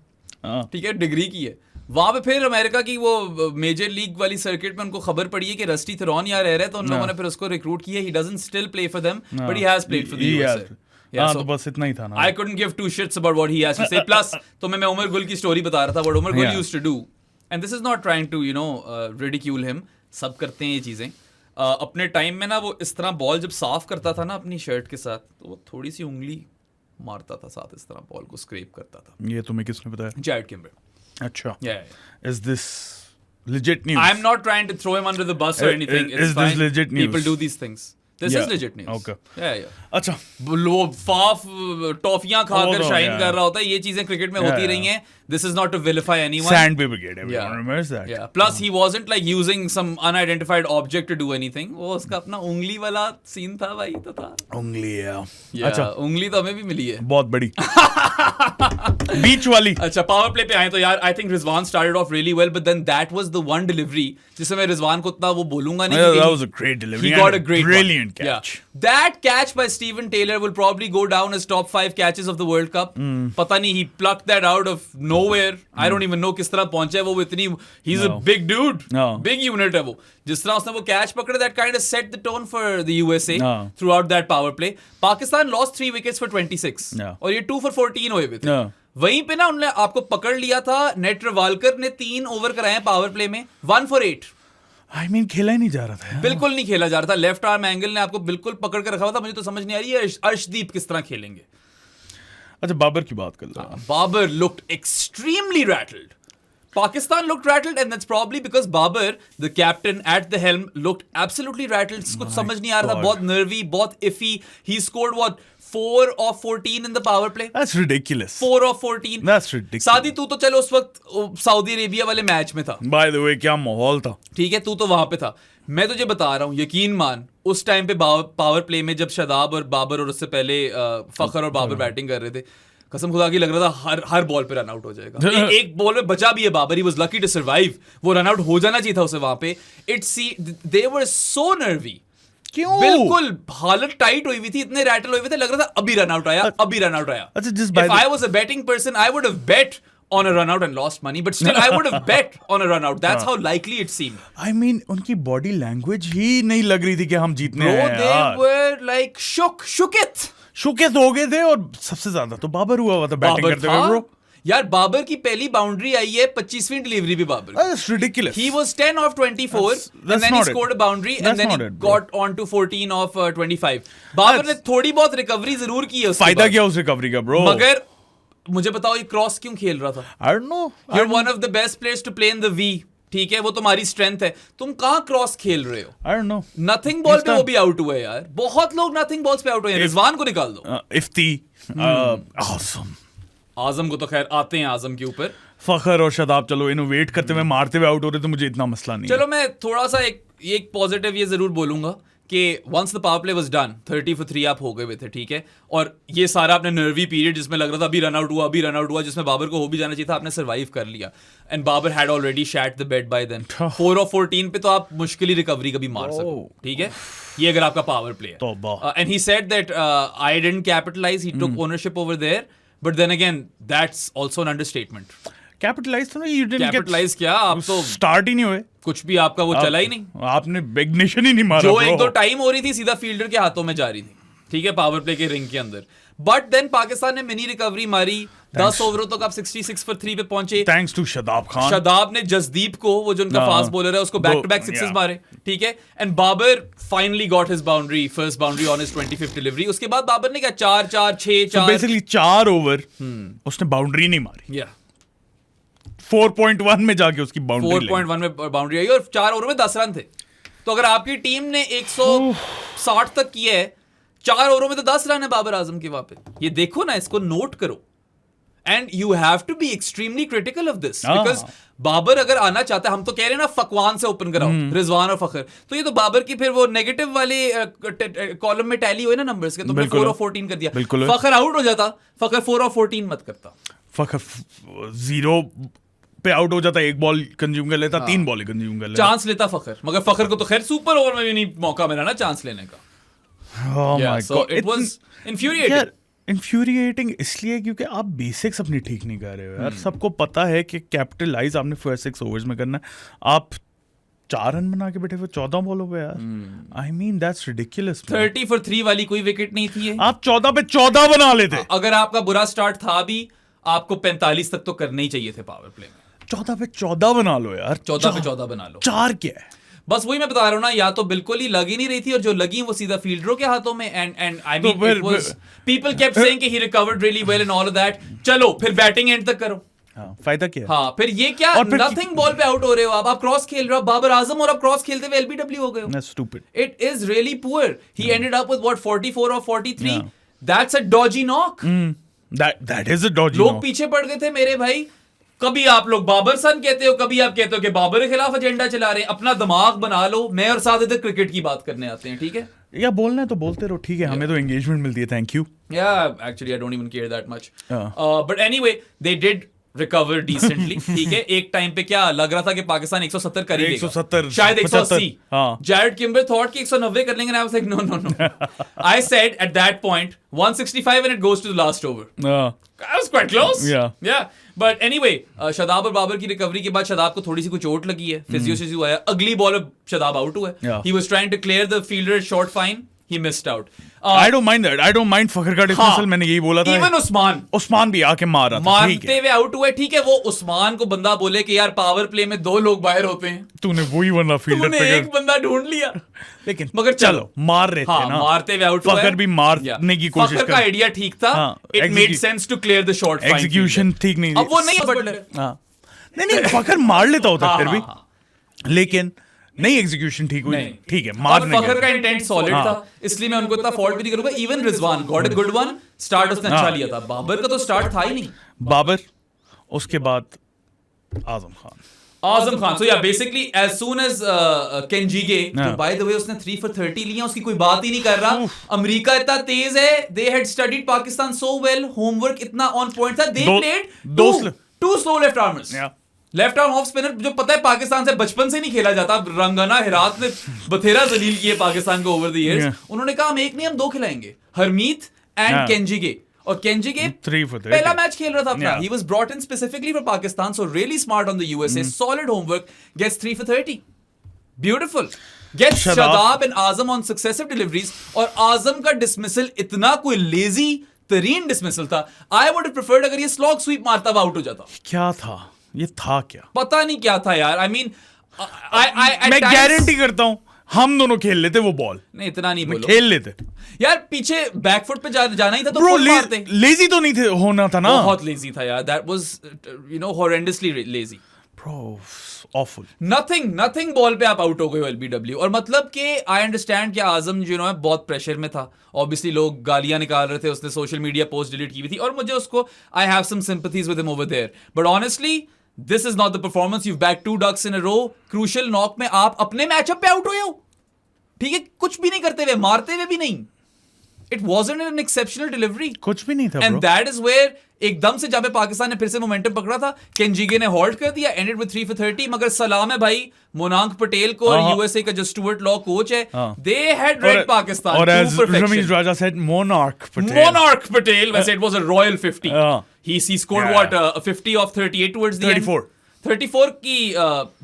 हाँ. ठीक है, डिग्री की है वहां पे. फिर अमेरिका की वो मेजर लीग वाली सर्किट में उनको खबर पड़ी है कि रस्टी थेरॉन यहाँ रह रहा है, तो उन लोगों ने फिर उसको रिक्रूट किया. He doesn't still play for them, but he has played for the USA. हाँ, तो बस इतना ही था ना. I couldn't give 2 shits about what he has to say. Plus, तो मैं उमर गुल की स्टोरी बता रहा था. What Umar Gul Yeah. used to do, and this is not trying to, you know, ridicule him. सब करते हैं ये चीजें. अपने टाइम में ना वो इस तरह बॉल जब साफ करता था ना अपनी शर्ट के साथ, तो वो थोड़ी सी उंगली मारता था साथ, इस तरह बॉल को स्क्रैप करता था. ये तुम्हें किसने बताया? Jared Kimbrell. अच्छा. Yeah. Is this legit news? I'm not trying to throw him under the bus or anything. Is It's this fine. legit news? People do these things. This Yeah. is legit news. Okay. Yeah. अच्छा. लो Faf टॉफियां खाकर तो, shine yeah. कर रहा होता है. ये चीजें cricket में Yeah, होती yeah. रही हैं. This is not to vilify anyone. Sandpaper Brigade. Everyone Yeah. remembers that. Yeah. Plus he wasn't like using some unidentified object to do anything. वो उसका अपना उंगली वाला सीन था भाई, तो था. उंगली है. Yeah. अच्छा. उंगली तो हमें भी मिली है. बहुत बड़ी. बीच वाली. अच्छा, पावर प्ले पे आए तो यार I think Rizwan started off really well, but then that was the one delivery जिससे मैं रिजवान को उतना वो बोलूंगा नहीं. Yeah, that was a great delivery. He and got a great brilliant catch. That catch by Steven Taylor will probably go down as top 5 catches of the World Cup. पता नहीं, he plucked that out of nowhere. I don't even know किस तरह पहुंचा है वो इतनी. He's a big dude. Big unit है वो. जिस तरह उसने वो कैच पकड़े, that kind of set the tone for the USA throughout that power play. Pakistan lost 3 wickets for 26. और ये 2 for 14 हुए थे. वहीं पे ना उन्होंने आपको पकड़ लिया था. नेट रवालकर ने 3 ओवर कराए पावर प्ले में, 1 for 8. I mean, खेला ही नहीं जा रहा था. बिल्कुल नहीं खेला जा रहा था. लेफ्ट आर्म एंगल ने आपको बिल्कुल पकड़ कर रखा हुआ था. मुझे तो समझ नहीं आ रही है अर्शदीप किस तरह खेलेंगे. अच्छा, बाबर की बात कर लो. Babar looked extremely rattled. Pakistan looked rattled, and that's probably because Babar, the captain at the helm, looked absolutely rattled. कुछ समझ नहीं आ रहा था. बहुत nervy, बहुत iffy. He scored what? 4 of 14 in the power play. That's ridiculous. 4 of 14. That's ridiculous. सादी तू तो चलो उस वक्त सऊदी अरेबिया वाले मैच में था. By the way, क्या माहौल था. ठीक है, तू तो वहां पे था. मैं तुझे बता रहा हूँ, यकीन मान, उस टाइम पे पावर प्ले में जब शादाब और बाबर और उससे पहले फखर और बाबर बैटिंग कर रहे थे, कसम खुदा की लग रहा था हर बॉल पे रन आउट हो जाएगा. एक बॉल में बचा भी है Babar. He was lucky to survive. वो रन आउट हो जाना चाहिए था उसे वहां पे. They were so nervy. क्यों? बिल्कुल हालत टाइट हुई हुई थी. इतने रैटल हुए थे, लग रहा था अभी रन आउट आया, अभी रन आउट आया. If I was a betting person, I would have bet on a run out and lost money, but still I would have bet on a run out. That's how likely it seemed. I mean, उनकी body language ही नहीं लग रही थी कि हम जीतने Bro, हैं. they were like shook it. शुकेत हो गए थे. और सबसे ज्यादा तो बाबर हुआ था बैटिंग करते हुए. ब्रो यार, बाबर की पहली बाउंड्री आई है 25वीं डिलीवरी भी Babar. That's ridiculous. He was 10 of 24 and then he scored a boundary and then he got on to 14 of 25. Babar ने थोड़ी बहुत रिकवरी जरूर की है उसके फायदा बाद. क्या उस रिकवरी का ब्रो. मगर मुझे बताओ ये क्रॉस क्यों खेल रहा था. I don't know. You're one of the best players to play in the V. ठीक है, वो तुम्हारी स्ट्रेंथ है. तुम कहाँ क्रॉस खेल रहे हो. I don't know. Nothing ball पे वो भी आउट हुए यार. बहुत लोग नथिंग बॉल्स पे आउट हुए. रिजवान को निकाल दो. इफ्ती awesome. आजम को तो खैर आते हैं आजम के ऊपर. फखर और शादाब चलो इनोवेट करते हुए मारते हुए आउट हो रहे, तो मुझे इतना मसला नहीं. चलो मैं थोड़ा सा एक पॉजिटिव ये जरूर बोलूंगा कि once the power play was done, 30 for 3 आप हो गए हुए थे. ठीक है, और ये सारा आपने नर्वी पीरियड जिसमें लग रहा था अभी रन आउट हुआ, जिसमें बाबर को हो भी जाना चाहिए था, आपने सर्वाइव कर लिया. And Babar had already shat the bed by then. 4 of 14 पे तो आप मुश्किल ही रिकवरी कभी मार सको. ठीक है, ये अगर आपका पावर प्ले है. And he said that I didn't capitalise, he took ownership over there. But then again, that's also an understatement. Capitalise तो नहीं. You didn't कैपिटलाइज क्या, आप तो स्टार्ट ही नहीं हुए. कुछ भी आपका वो चला ही नहीं. आपने इग्निशन ही नहीं मारा. जो एक दो टाइम हो रही थी सीधा फील्डर के हाथों में जा रही थी. ठीक है, पावर प्ले के रिंग के अंदर. बट देन पाकिस्तान ने मिनी रिकवरी मारी. 10 ओवरों तक आप 66 for 3 पे पहुंचे. Thanks to Shadab Khan. शादाब ने जसदीप को, वो जो उनका फास्ट बॉलर है, उसको बैक टू बैक सिक्सेस मारे. ठीक है, and Babar finally got his boundary, first boundary on his 25th delivery. उसके बाद बाबर ने क्या 4-4 6-4 बेसिकली 4 ओवर उसने बाउंड्री नहीं मारी. 4.1 में जाके उसकी बाउंड्री 4.1 में बाउंड्री आई और 4 ओवर में 10 रन थे. तो अगर आपकी टीम ने 160 तक किया है, 4 ओवरों में तो 10 रन है बाबर आजम के वहां पे. ये देखो ना, इसको नोट करो. And you have to be extremely critical of this, because Babar अगर आना चाहता है, हम तो कह रहे हैं ना फकवान से ओपन कराओ, रिजवान और फखर, तो ये तो बाबर की फिर वो नेगेटिव वाले कॉलम में टैली हुए ना नंबर्स के, तो 4 of 14 कर दिया. फखर आउट हो जाता, फखर 4 of 14 मत करता. फखर 0 पे आउट हो जाता, 1 बॉल कंज्यूम कर लेता, 3 बॉल कंज्यूम कर लेता, चांस लेता फखर. मगर फखर को तो खैर सुपर ओवर में भी नहीं मौका मिला ना चांस लेने का. Oh my God. It was infuriating. इन्फ्यूरिएटिंग इसलिए क्योंकि आप बेसिक्स अपनी ठीक नहीं कर रहे हो यार. सबको पता है कि कैपिटलाइज आपने फर्स्ट 6 ओवर्स में करना है. आप 4 रन बना के बैठे हुए 14 बॉलों पे यार. I mean that's ridiculous. 30 for 3 वाली कोई विकेट नहीं थी. आप 14 पे 14 बना लेते. अगर आपका बुरा स्टार्ट था भी, आपको 45 तक तो करने ही चाहिए थे पावर प्ले में. 14 पे 14 बना लो यार. 14 पे 14 बना लो. 4 क्या है. बस वही मैं बता रहा हूँ ना, या तो बिल्कुल ही लग ही नहीं रही थी, और जो लगी वो सीधा फील्डरों के हाथों में. And I mean it was, people kept saying कि he recovered really well and all of that. चलो फिर बैटिंग एंड तक करो. फायदा क्या. हाँ, फिर ये क्या, नथिंग बॉल पे आउट हो रहे हो आप क्रॉस खेल रहे हो. बाबर आजम और आप क्रॉस खेलते हुए एलबीडब्ल्यू हो गए हो. That's stupid. It is really poor. He ended up with what, 44 or 43. That's a dodgy knock. That is a dodgy knock. लोग पीछे पड़ गए थे मेरे भाई. कभी आप लोग बाबर सन कहते हो, कभी आप कहते हो कि बाबर के खिलाफ एजेंडा चला रहे हैं. अपना दिमाग बना लो. मैं और साद इधर क्रिकेट की बात करने आते हैं. ठीक है, या बोलना है तो बोलते रहो. ठीक है, हमें तो एंगेजमेंट मिलती है. Thank you. Yeah, actually I don't even care that much. But anyway, they did recover decently, ठीक है। एक टाइम पे क्या लग रहा था कि पाकिस्तान 170 कर ही लेगा, 170 शायद 180। हाँ। जैरेड किम्बर थॉट कि 190 कर लेंगे, and I was like no I said at that point 165 and it goes to the last over. I was quite close. Yeah. But anyway, Shadab और बाबर की रिकवरी के बाद शादाब को थोड़ी सी कुछ चोट लगी है, फिजियो आया, अगली बॉल में शादाब आउट हुआ है। He was trying to clear the fielder short fine, he missed out. I don't mind that. I don't mind फखर का डिस्मिसल, मैंने यही बोला था। Even उस्मान भी आके मार रहा था, मारते हुए आउट हुआ है, ठीक है। वो उस्मान को बंदा बोले कि यार पावर प्ले में 2 लोग बाहर होते हैं, तूने वही वरना फील्डर पे एक बंदा ढूंढ लिया, लेकिन मगर चलो मार रहे थे ना, मारते हुए आउट हुआ है। फखर भी मारने की कोशिश कर, फखर का आइडिया ठीक था, it made sense to clear the shot, execution ठीक नहीं, अब वो नहीं है बटलर। नहीं फखर मार लेता होता फिर भी, लेकिन नहीं एग्जीक्यूशन ठीक हुई, ठीक है। मारने फखर का इंटेंट सॉलिड था, इसलिए मैं उनको इतना फॉल्ट भी नहीं करूंगा। Even Rizwan got a good one, start उसने अच्छा लिया था, बाबर का तो स्टार्ट था ही नहीं। बाबर, उसके बाद Azam Khan. So yeah, basically as soon as Kenjige, तो by the way उसने 3 for 30 लिया, उसकी कोई बात ही नहीं कर रहा। अमेरिका इतना तेज है, they had studied Pakistan so well, homework इतना on point था, they played two slow left armers. Left arm off spinner, जो पता है पाकिस्तान से बचपन से नहीं खेला जाता। रंगाना हिरात ने बथेरा जलील किए पाकिस्तान को ओवर द इयर्स। उन्होंने कहा हम एक नहीं हम 2 खिलाएंगे, हरमीत एंड केंजिगे। और केंजिगे पहला मैच खेल रहा था अपना, he was brought in specifically for Pakistan, so really smart on the USA, solid homework, gets 3 for 30, beautiful, gets Shadab and Azam on successive deliveries। और आजम का डिसमिसल इतना कोई लेजी तरीन डिसमिसल था, I would have preferred अगर ये slog SVEEP मारता हुआ आउट हो जाता। क्या था ये, था क्या पता नहीं क्या था यार। I mean, मैं गारंटी करता हूं हम दोनों खेल लेते वो बॉल। नहीं इतना नहीं बोलो, खेल लेते यार, पीछे बैकफुट पे जाना ही था तो ब्रो, लेजी तो नहीं थे, होना था ना, बहुत लेजी था यार। That was horrendously lazy bro, awful। nothing ball पे आप आउट हो गए हो LBW। और मतलब कि आई अंडरस्टैंड कि आजम जो है बहुत प्रेशर में था, ऑब्वियसली लोग गालियां निकाल रहे थे, उसने सोशल मीडिया पोस्ट डिलीट की हुई थी, और मुझे उसको I have some sympathies with him over there, but honestly this is not the performance. You back 2 ducks in a row, crucial knock में आप अपने मैचअप पे आउट हुए हो, ठीक है, कुछ भी नहीं करते हुए, मारते हुए भी नहीं। It wasn't an exceptional delivery, कुछ भी नहीं था, and that is where एकदम से जब पाकिस्तान ने फिर से मोमेंटम पकड़ा था, केंजिगे ने हॉल्ट कर दिया, ended with 3 for 30। मगर सलाम है भाई मोनांक पटेल को, और यूएसए का जो स्टुअर्ट लॉ कोच है, they had read Pakistan और to perfection। Ramiz Raja said Monarch Patel, वैसे it was a royal 50। He scored what, 50 of 38 towards the 34 end। 34 की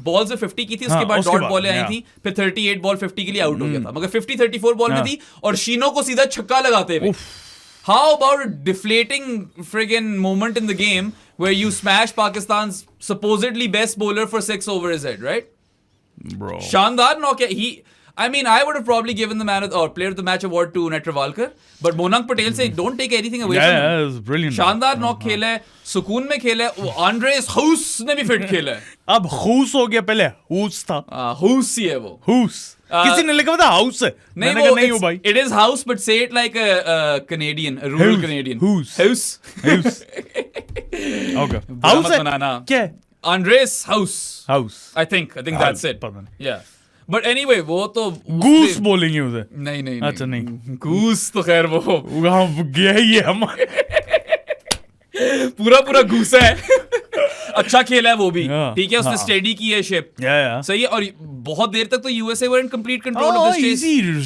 बॉल्स में 50 की थी, उसके बाद डॉट बॉलें आई थी, फिर 38 बॉल 50 के लिए आउट हो गया था, मगर 50-34 बॉल में थी, और शीनो को सीधा छक्का लगाते हुए। How about a deflating friggin moment in the game where you smash Pakistan's supposedly best bowler for 6 over his head, right? Bro, शानदार नॉक है। I mean, I would have probably given the man or player of the match award to Netravalkar, but Monank Patel say don't take anything away from him. Yeah, it was brilliant. शानदार knock खेला है, सुकून में खेला है। आंड्रेस house ने भी fit खेला है। अब हुस हो गया, पहले हुस था, हुस ही है वो, हुस। किसी ने लिखा था हाउस है, मैंने कहा नहीं हो भाई, it is house but say it like a Canadian, a rural Canadian। हुस okay, हाउस है क्या, Andries house, I think that's it, yeah। But anyway वो तो गूस बोलेंगे उसे, नहीं अच्छा नहीं, गूस तो खैर वो गया ही है हमारे पूरा गूस है। अच्छा खेला है वो भी, ठीक है, उसने स्टेडी की है शिप, सही है। और बहुत देर तक तो USA were in complete control of the stage,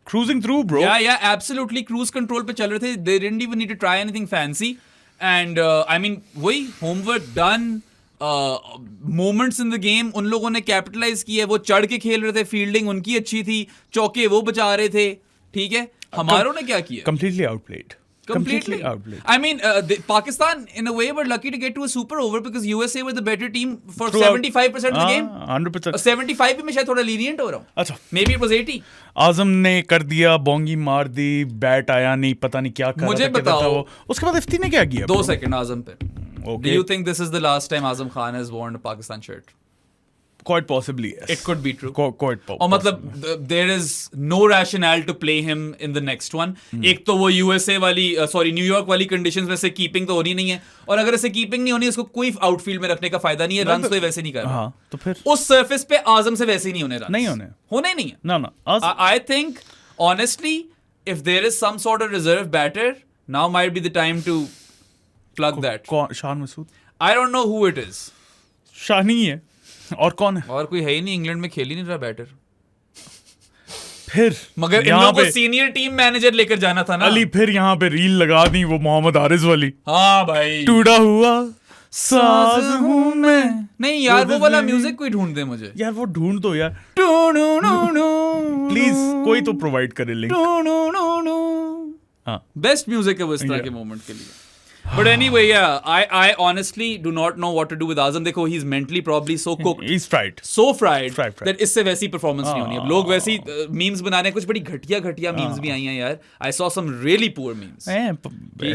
cruising through bro, yeah absolutely cruise control पे चल रहे थे। they didn't even need to try anything fancy, and I mean वही homework done। Moments in the game उन लोगों ने capitalise किया, वो चढ़ के खेल रहे थे, फील्डिंग उनकी अच्छी थी, चौके वो बचा रहे थे, ठीक है। हमारों ने क्या किया, completely outplayed। I mean, Pakistan in a way were lucky to get to a super over because USA were the better team for 75% of the game। 100%। 75 भी मैं शायद थोड़ा lenient हो रहा हूँ, अच्छा, maybe it was 80। आजम ने कर दिया, बोंगी मार दी, बैट आया नहीं, पता नहीं क्या कर मुझे बताओ, उसके बाद इफ्ती ने क्या किया? 2 सेकंड आजम पे। Do you think this is the last time Azam Khan has worn a Pakistan shirt? Quite possibly, yes. It could be true. Quite possibly। और मतलब there is no rationale to play him in the next one। एक तो वो USA वाली New York वाली conditions में से keeping तो होनी नहीं है, और अगर ऐसे कीपिंग नहीं होनी, इसको कोई आउटफील्ड में रखने का फायदा नहीं है, रन तो वैसे नहीं कर रहा। तो फिर उस सरफेस पे आजम से वैसे ही नहीं होने रन, नहीं होने ही नहीं है। ना I think honestly if there is some sort of reserve batter, now might be the time to plug that। Shan Masood, I don't know who it is. शानी है और कौन है और कोई है ही नहीं, इंग्लैंड में खेल ही नहीं रहा बैटर. फिर मगर इन यहाँ लोगों को पे सीनियर टीम मैनेजर लेकर जाना था ना. अली फिर यहाँ पे रील लगा दी वो मोहम्मद हारिस वाली. हाँ भाई. टूटा हुआ साज हूँ मैं. नहीं यार वो वाला म्यूजिक कोई ढूंढ दे मुझे. यार वो ढूंढ दो यार प्लीज प्लीज, कोई तो प्रोवाइड करे लिंक. हाँ बेस्ट म्यूजिक है वो इस तरह के मोमेंट के लिए. But anyway, yeah, I honestly do not know what to do with Azam. देखो, he's mentally probably so cooked, he's fried. so fried Fried. that इससे वैसी performance नहीं होनी. अब लोग वैसी memes बना रहे हैं, कुछ बड़ी घटिया memes भी आई हैं यार. I saw some really poor memes.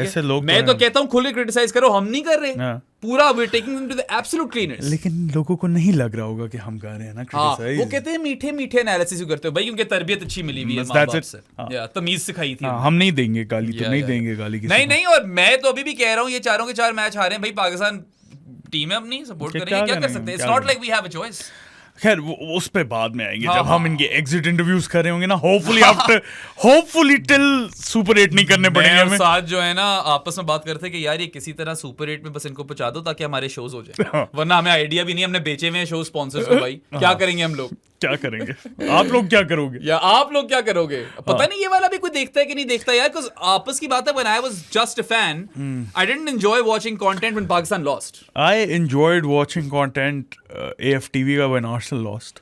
ऐसे लोग मैं तो कहता हूँ खुल के criticize करो, हम नहीं कर रहे. हाँ. पूरा we're taking them to the absolute cleaners. लेकिन लोगों को नहीं लग रहा होगा कि हम कर रहे हैं ना हाँ, criticize. वो कहते हैं मीठे एनालिसिस करते हो भाई, क्योंकि तरबियत अच्छी मिली हुई है बस माँ that's बाप it. से. हाँ. या तमीज सिखाई थी. हाँ, हम नहीं देंगे गाली तो नहीं देंगे गाली किसी नहीं को. नहीं, और मैं तो अभी भी कह रहा हूँ ये चारों के 4 मैच हारे हैं भाई. पाकिस्तान टीम है अपनी, सपोर्ट क्या करेंगे, क्या कर करेंगे, सकते हैं. इट्स क्या नॉट करेंगे? Like we have a choice. खैर उस पे बाद में आएंगे हाँ, जब हम हाँ. इनके एग्जिट इंटरव्यूज कर रहे होंगे ना. होपफुली टिल सुपर 8 नहीं करने पड़ेंगे हमें. साथ जो है ना आपस में बात करते कि यार ये किसी तरह सुपर 8 में बस इनको पहुंचा दो ताकि हमारे शोज हो जाए. हाँ. वरना हमें आइडिया भी नहीं, हमने बेचे हुए हैं शो स्पॉन्सर्स को भाई. क्या करेंगे हम लोग, क्या करेंगे आप लोग, क्या करोगे या आप लोग क्या करोगे. पता नहीं ये वाला भी कोई देखता है कि नहीं देखता यार. बिकॉज़ आपस की बात है, when I was just a fan I didn't enjoy watching content when Pakistan lost. I enjoyed watching content AFTV का when Arsenal lost.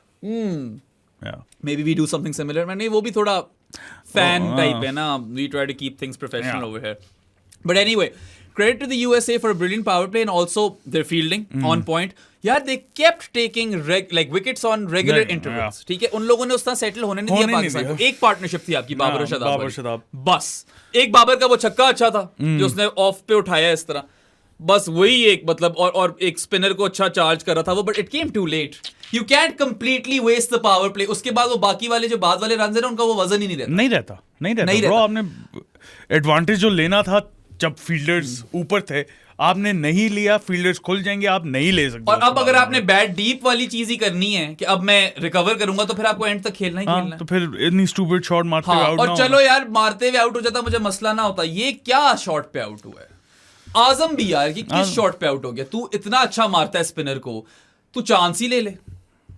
Yeah. Maybe we do something similar. नहीं, वो भी थोड़ा fan Oh, type है ना. We try to keep things professional Yeah. over here. But anyway, credit to the USA for a brilliant power play and also their fielding on point. यार they kept taking wickets on regular नहीं, intervals. yeah. ठीक है, उन लोगों ने उस तरह settle होने नहीं होने दिया नहीं पाकिस्तान को. दिया. एक पार्टनरशिप थी आपकी बाबर और हाँ, शादाब बाबर वाली. शादाब. बस एक बाबर का वो छक्का अच्छा था जो उसने ऑफ पे उठाया इस तरह. बस वही एक मतलब और एक स्पिनर को अच्छा चार्ज कर रहा था वो. But it came too late. You can't completely waste the power play. उसके बाद वो बाकी वाले जो बाद वाले रन है उनका वो वजन ही नहीं रहता. नहीं रहता ब्रो. आपने एडवांटेज जो लेना था जब फील्डर्स ऊपर थे आपने नहीं लिया. फील्डर्स खुल जाएंगे, आप नहीं ले सकते. और अब अगर आपने बैट डीप वाली चीज ही करनी है कि अब मैं रिकवर करूंगा, तो फिर आपको एंड तक खेलना ही खेलना है. तो फिर इतनी स्टूपिड शॉट मारते हुए आउट. और चलो यार मारते हुए आउट हो जाता, मुझे मसला ना होता. ये क्या शॉट पे आउट हुआ है आजम भी यार, कि किस शॉट पे आउट हो गया. तू इतना अच्छा मारता है स्पिनर को, तू चांस ही ले ले.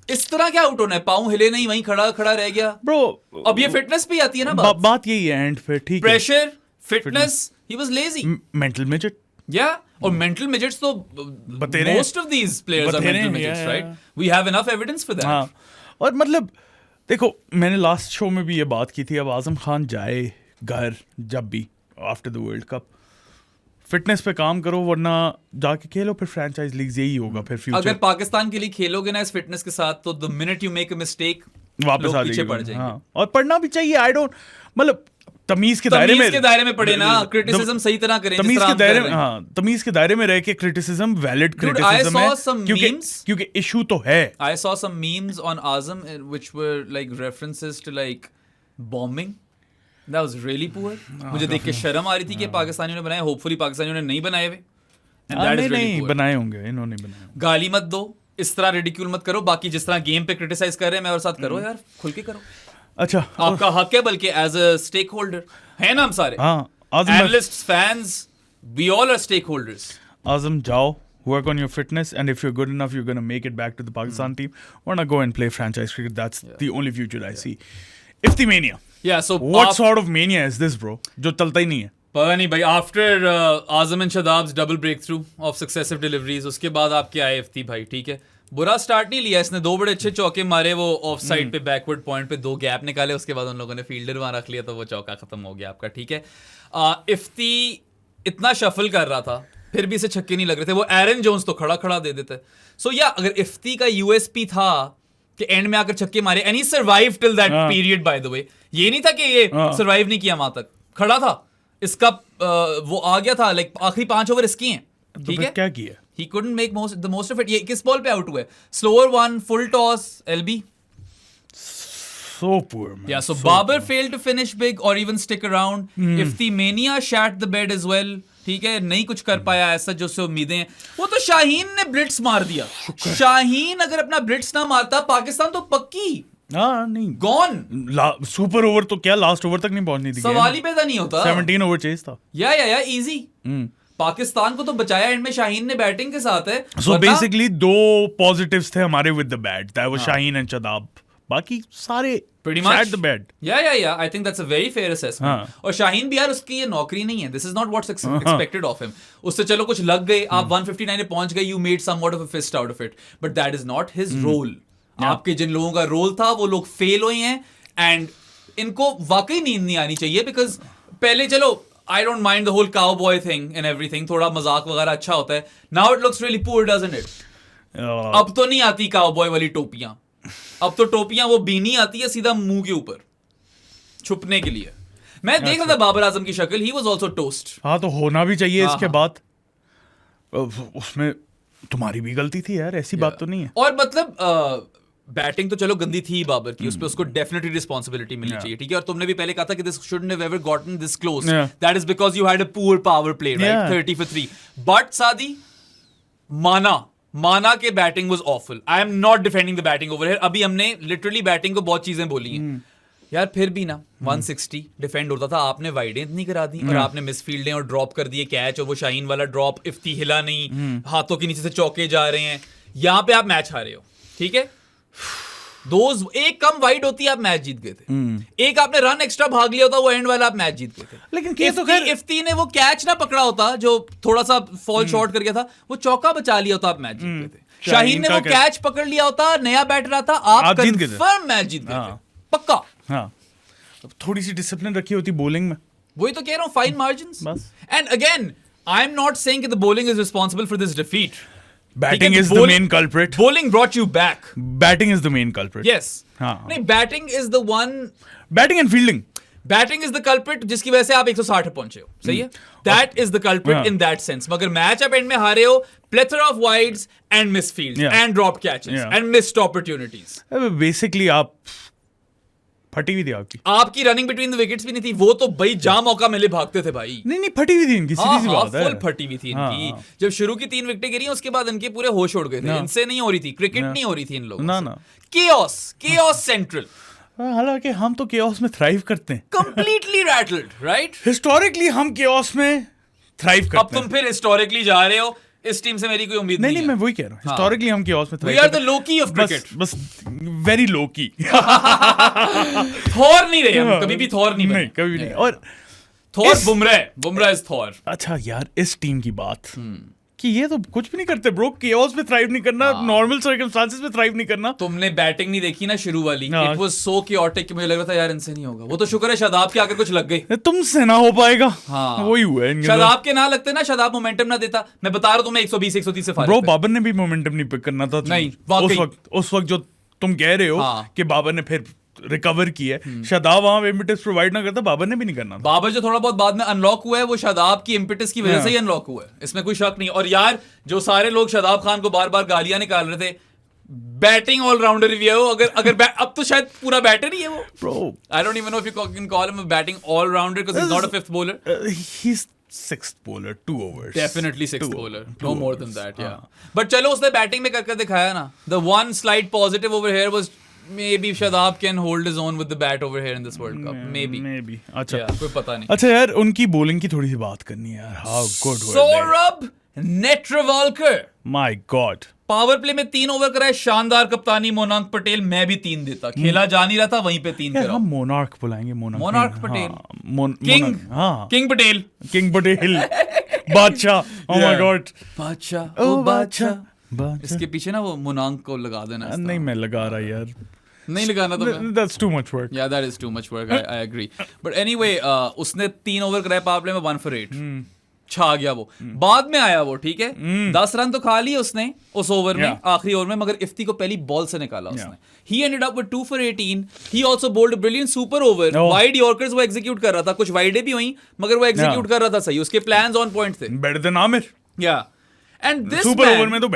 इस तरह क्या आउट होना है. पाँव हिले नहीं, वहीं खड़ा रह गया ब्रो. अब ये फिटनेस भी आती है ना. बात यही है एंड फिर ठीक है. Pressure, fitness, he was lazy. Mental midget. या और मेंटल मिडजेट्स तो most of these players are mental midgets, right. We have enough evidence for that. हाँ, और मतलब देखो मैंने लास्ट शो में भी ये बात की थी. अब आजम खान जाए घर जब भी after the world cup, fitness पे काम करो वरना जाके खेलो फिर फ्रेंचाइज लीग्स. यही होगा फिर फ्यूचर. अगर पाकिस्तान के लिए खेलोगे ना इस फिटनेस के साथ, तो the minute you make a mistake वापस आ पीछे पड़ जाएगी. जाएंगे. हाँ, और पढ़ना भी चाहिए. आई डोंट मतलब तमीज के दायरे में पड़े ना. क्रिटिसिज्म सही तरह करें. तमीज के दायरे में. हाँ, तमीज के दायरे में रह के क्रिटिसिज्म वैलिड क्रिटिसिज्म है. क्योंकि इशू तो है. I saw some memes on Azam which were like references to like bombing. That was really poor. मुझे देख के शर्म आ रही थी कि पाकिस्तानियों ने बनाए. होपफुली पाकिस्तानियों ने नहीं बनाए हुए. And that is really नहीं poor. बनाए होंगे, इन्होंने बनाए. गाली मत दो, इस तरह रिडिक्यूल मत करो. बाकी जिस तरह गेम पे क्रिटिसाइज कर रहे हैं मैं और साथ करो यार, खुल के करो. अच्छा, आपका हक है, बल्कि एज अ स्टेक होल्डर है ना. हम सारे analysts, fans, we all are stakeholders. Azam, जाओ, work on your fitness, and if you're good enough, you're going to make it back to the Pakistan team. Or not go and play franchise cricket. That's the only future I see. Ifti mania. Yeah, so What sort of mania is this, bro? जो चलता ही नहीं है. पता नहीं भाई. After Azam and Shadab's double breakthrough of successive deliveries, उसके बाद आपके आए इफ्ती भाई. ठीक है, बुरा स्टार्ट नहीं लिया इसने. 2 बड़े अच्छे चौके मारे, वो ऑफ साइड पे बैकवर्ड पॉइंट पे 2 गैप निकाले. उसके बाद उन लोगों ने फील्डर वहां रख लिया, तो वो चौका खत्म हो गया आपका. ठीक है, इफ्ती इतना शफल कर रहा था फिर भी इसे छक्के नहीं लग रहे थे. वो एरन जोन्स तो खड़ा दे देते. सो या अगर इफ्ती का यूएसपी था कि एंड में आकर छक्के मारे, and he survive till that period. Bye the वे, ये नहीं था कि ये सर्वाइव नहीं किया, वहां तक खड़ा था. इसका वो आ गया था. लाइक आखिरी 5 ओवर इसकी हैं. ठीक है, क्या किया? He couldn't make the most of it. ये किस बॉल पे आउट हुए? Slower one, full toss, LB. So poor, man. Yeah, so Babar failed to finish big or even stick around. Ifti Mania shat the bed as well. ठीक है, नहीं कुछ कर पाया ऐसा जो से उम्मीदें हैं. वो तो शाहीन ने ब्लिट्स मार दिया. शाहीन अगर अपना ब्लिट्स ना मारता, पाकिस्तान तो पक्की. हाँ, नहीं. Gone. सुपर ओवर तो क्या, लास्ट ओवर तक नहीं पहुंचनी थी. सवाल ही पैदा नहीं होता. 17 ओवर चेस था. या easy. पाकिस्तान को तो बचाया एंड में शाहीन ने बैटिंग के साथ है. So basically दो positives थे हमारे with the bat. That was Shaheen and Shadab. बाकी सारे Pretty much. at the bat. Yeah. I think that's a very fair assessment. और शाहीन भी यार उसकी ये नौकरी नहीं है. This is not what's expected of him. उससे चलो कुछ लग गए, आप 159 पे पहुंच गए, you made somewhat of a fist out of it. But that is not his role. आपके जिन लोगों का रोल था वो लोग फेल हुए हैं एंड इनको वाकई नींद नहीं आनी चाहिए. बिकॉज पहले चलो I don't mind the whole cowboy thing and everything. थोड़ा मजाक वगैरह अच्छा होता है. Now it looks really poor, doesn't it? अब तो नहीं आती cowboy वाली टोपियां. अब तो टोपियां वो बीनी आती है सीधा मुंह के ऊपर छुपने के लिए. मैं देख रहा था बाबर आजम की शक्ल. He was also toast. हाँ तो होना भी चाहिए इसके बाद. उसमें तुम्हारी भी गलती थी यार, ऐसी बात तो नहीं है. और मतलब बैटिंग तो चलो गंदी थी बाबर की, उस पे उसको डेफिनेटली रिस्पांसिबिलिटी मिलनी चाहिए, ठीक है. और तुमने भी पहले कहा था कि this shouldn't have ever gotten this close. That is because you had a poor power play, right? 30 for 3. But सादी माना के batting was awful. I am not defending the batting over here. अभी हमने लिटरली बैटिंग को बहुत चीजें बोली हैं यार, फिर भी ना 160 डिफेंड होता था. आपने वाइडें इतनी करा दी और आपने मिस फील्डें और ड्रॉप कर दिए कैच. और वो शाहीन वाला ड्रॉप, इफ्ती हिला नहीं, हाथों के नीचे से चौके जा रहे हैं. यहां पे आप मैच हारे हो, ठीक है. एक कम वाइड होती आप मैच जीत गए थे. एक आपने रन एक्स्ट्रा भाग लिया होता, वो एंड वाला आप मैच जीत गए थे. लेकिन इफ्ती ने वो कैच ना पकड़ा होता जो थोड़ा सा फॉल शॉर्ट कर गया था, वो चौका बचा लिया होता, आप मैच जीत गए थे. शाहीन ने वो कैच पकड़ लिया होता, नया बैटर आता, आप कंफर्म मैच जीत गए थे, पक्का. हाँ, थोड़ी सी डिसिप्लिन रखी होती बॉलिंग में. वही तो कह रहा हूँ, fine margins. And again I am not saying कि the bowling is responsible for this defeat. Batting is the main culprit. Bowling brought you back. Batting is the main culprit. Yes. नहीं, batting is the one. Batting and fielding. Batting is the culprit जिसकी वजह से आप 160 पे पहुंचे हो, सही है? That is the culprit in that sense. मगर मैच आप एंड में हारे हो, plethora of wides and missed fields and dropped catches and missed opportunities. Basically आप फटी हुई थी आपकी रनिंग बिटवीन द विकेट्स भी नहीं थी. वो तो भाई जहां मौका मिले भागते थे भाई. नहीं फटी हुई थी इनकी, सीधी सी बात है. फुल फटी हुई थी इनकी. जब शुरू की 3 विकेटें गिरी, उसके बाद इनके पूरे होश उड़ गए थे. इनसे नहीं हो रही थी क्रिकेट, नहीं हो रही थी इन लोगों से. Chaos central. हालांकि हम तो केओस में थ्राइव करते हैं. Completely rattled, right? हिस्टोरिकली हम केओस में थ्राइव करते हैं. अब तुम फिर हिस्टोरिकली जा रहे हो. इस टीम से मेरी कोई उम्मीद नहीं है. मैं वही कह रहा हूँ, हिस्टोरिकली हम केओस में थ्राइव करते हैं. We are the Loki of cricket. बस वेरी लोकी. थॉर नहीं रहे हम, कभी भी थॉर नहीं बने. कभी नहीं. और थॉर बुमराह इज थॉर. अच्छा यार, इस टीम की बात कि ये तो कुछ भी नहीं करते ब्रो. केओस में थ्राइव नहीं करना, नॉर्मल सर्कमस्टेंसेस में थ्राइव नहीं करना. तुमने बैटिंग नहीं देखी ना शुरू वाली. इट वाज सो chaotic कि मुझे लग रहा था यार इनसे नहीं होगा. वो तो शुक्र है शादाब के आकर कुछ लग गई. तुमसे ना हो पाएगा. वही हुआ है. शादाब के ना लगते ना, शादाब मोमेंटम ना देता. मैं बता रहा हूं तुम्हें 120 130 से फारिग. ब्रो बाबर ने भी मोमेंटम नहीं पिक करना था. नहीं, उस वक्त जो तुम कह रहे हो कि बाबर ने फिर रिकवर की है. शादाब वहां इम्पेटस प्रोवाइड ना करता, बाबर ने भी नहीं करना. बाबर जो थोड़ा बहुत बाद में अनलॉक हुआ है, वो शादाब की इम्पेटस की वजह से ही अनलॉक हुआ है, इसमें कोई शक नहीं. और यार जो सारे लोग शादाब खान को बार बार गालियां निकाल रहे थे, बैटिंग ऑलराउंडर भी है वो. अगर अब तो शायद पूरा बैटर ही है वो. Bro, I don't even know if you can call him a batting all-rounder because he's not a fifth bowler. He's sixth bowler, 2 overs. Definitely sixth bowler. No more than that, yeah. But चलो उसने batting में करके दिखाया ना. The one slight positive over here was maybe Shadab can hold his own with the bat over here in this World Cup. Maybe. अच्छा. कोई पता नहीं. अच्छा यार, उनकी बॉलिंग की थोड़ी सी बात करनी है यार. How good were they? Saurabh Netravalkar. My God. Power play में 3 ओवर कराए. शानदार कप्तानी मोनार्क पटेल. मैं भी 3 देता. खेला जा नहीं रहा था, वहीं पे 3 कराओ. हम मोनार्क बुलाएंगे. मोनार्क पटेल. किंग पटेल. बादशाह. Oh my God. बादशाह. इसके पीछे ना वो मोनार्क को लगा देना. नहीं मैं लगा रहा यार. नहीं लगाना तो that's too much work. Yeah, that is too much work. I agree. But anyway, उसने 3 ओवर कराए पावर प्ले में 1 for 8. छा गया वो. बाद में आया वो, ठीक है. 10 रन तो खा लिए उसने उस ओवर में, आखिरी ओवर में. मगर इफ्ती को पहली बॉल से निकाला उसने. He ended up with 2 for 18. He also bowled a brilliant super over. Wide Yorkers वो execute कर रहा था. कुछ वाइडें भी हुई, मगर वो execute कर रहा था सही. उसके plans on point थे. Better than Amir. Yeah. And this super man, over में तो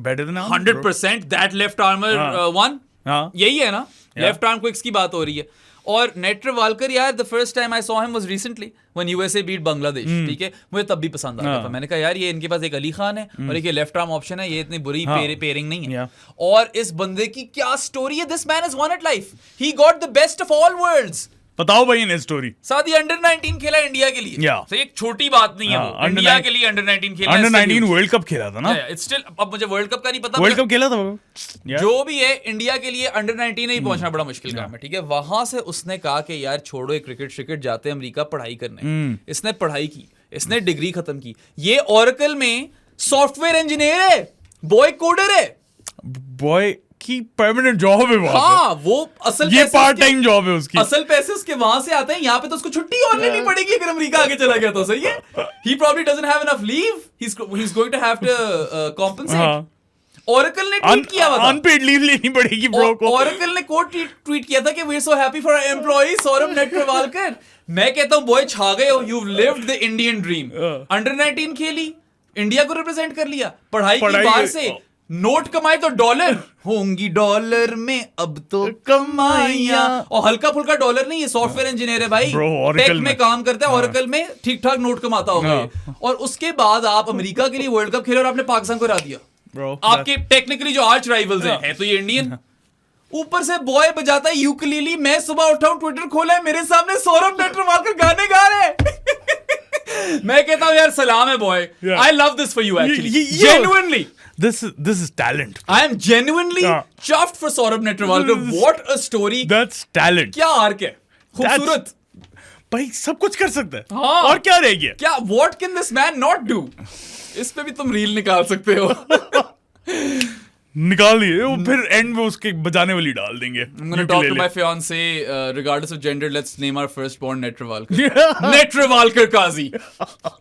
better than Amir. 100% that left armor won. यही है ना, लेफ्ट आर्म क्विक्स की बात हो रही है. और नेट्रवाल्कर यार, the first time I saw him was recently when USA beat Bangladesh. ठीक है, मुझे तब भी पसंद आता था. मैंने कहा यार ये इनके पास एक अली खान है और एक ये लेफ्ट आर्म ऑप्शन है, ये इतनी बुरी पेयरिंग नहीं है. और इस बंदे की क्या स्टोरी है. This man has won at life. He got the best of all worlds. बताओ भाई इन्हें स्टोरी। साथ ही अंडर 19 खेला इंडिया के लिए। Yeah. तो एक छोटी बात नहीं है वो, under इंडिया 19 के लिए अंडर 19 खेला। अंडर 19 वर्ल्ड कप खेला था ना? इट्स स्टिल, अब मुझे वर्ल्ड कप का नहीं पता, वर्ल्ड कप खेला था वो। जो भी है इंडिया के लिए अंडर 19 नहीं पहुंचना बड़ा मुश्किल काम है, ठीक है। वहां से उसने कहा कि यार छोड़ो ये क्रिकेट जाते हैं अमेरिका पढ़ाई करने। इसने पढ़ाई की, इसने डिग्री खत्म की। ये ओरेकल में सॉफ्टवेयर इंजीनियर है, बॉय कोडर है, बॉय की परमानेंट जॉब है वहां पे। हाँ, वो असल ये पार्ट टाइम जॉब है उसकी। असल पैसे उसके वहां से आते हैं, यहाँ पे तो उसको छुट्टी और लेनी पड़ेगी अगर अमेरिका आगे चला गया तो। सही है, he probably doesn't have enough leave, he's going to have to compensate। Oracle ने ट्वीट किया हुआ था, अनपेड लीव लेनी पड़ेगी ब्रो को। Oracle ने कोड ट्वीट किया था कि we're so happy for our employee Saurabh Netravalkar. मैं कहता हूँ बॉय छा गए हो, you've lived the Indian dream। Under 19 खेली, इंडिया को रिप्रेजेंट कर लिया, पढ़ाई की बाहर से, नोट कमाए तो डॉलर होंगी, डॉलर में अब तो कमाइया। और हल्का फुल्का डॉलर नहीं, ये सॉफ्टवेयर इंजीनियर है भाई, टेक में काम करता है, ओरेकल में ठीक ठाक नोट कमाता होगा ये। और उसके बाद आप अमेरिका के लिए वर्ल्ड कप खेले और आपने पाकिस्तान को हरा दिया। आपके टेक्निकली जो आर्च राइवल्स हैं, है तो ये इंडियन। ऊपर से बॉय बजाता है यूकेलेली। मैं सुबह उठा हूं, ट्विटर खोला है, मेरे सामने सौरभ नेत्रवालकर गाने गा रहे हैं। मैं कहता हूं यार सलाम है boy, I love this for you actually, genuinely. This is talent. I am genuinely chuffed for Saurabh Netravalkar. What a story. That's talent. क्या आर्क है, खूबसूरत भाई, सब कुछ कर सकता है। हाँ। और क्या रह गया? क्या what can this man not do? इस पे भी तुम रील निकाल सकते हो। निकाल दिए वो, फिर एंड में उसके बजाने वाली डाल देंगे। I'm gonna talk to my fiancé, regardless of gender, let's name our firstborn Netravalkar। Netravalkar Kazi।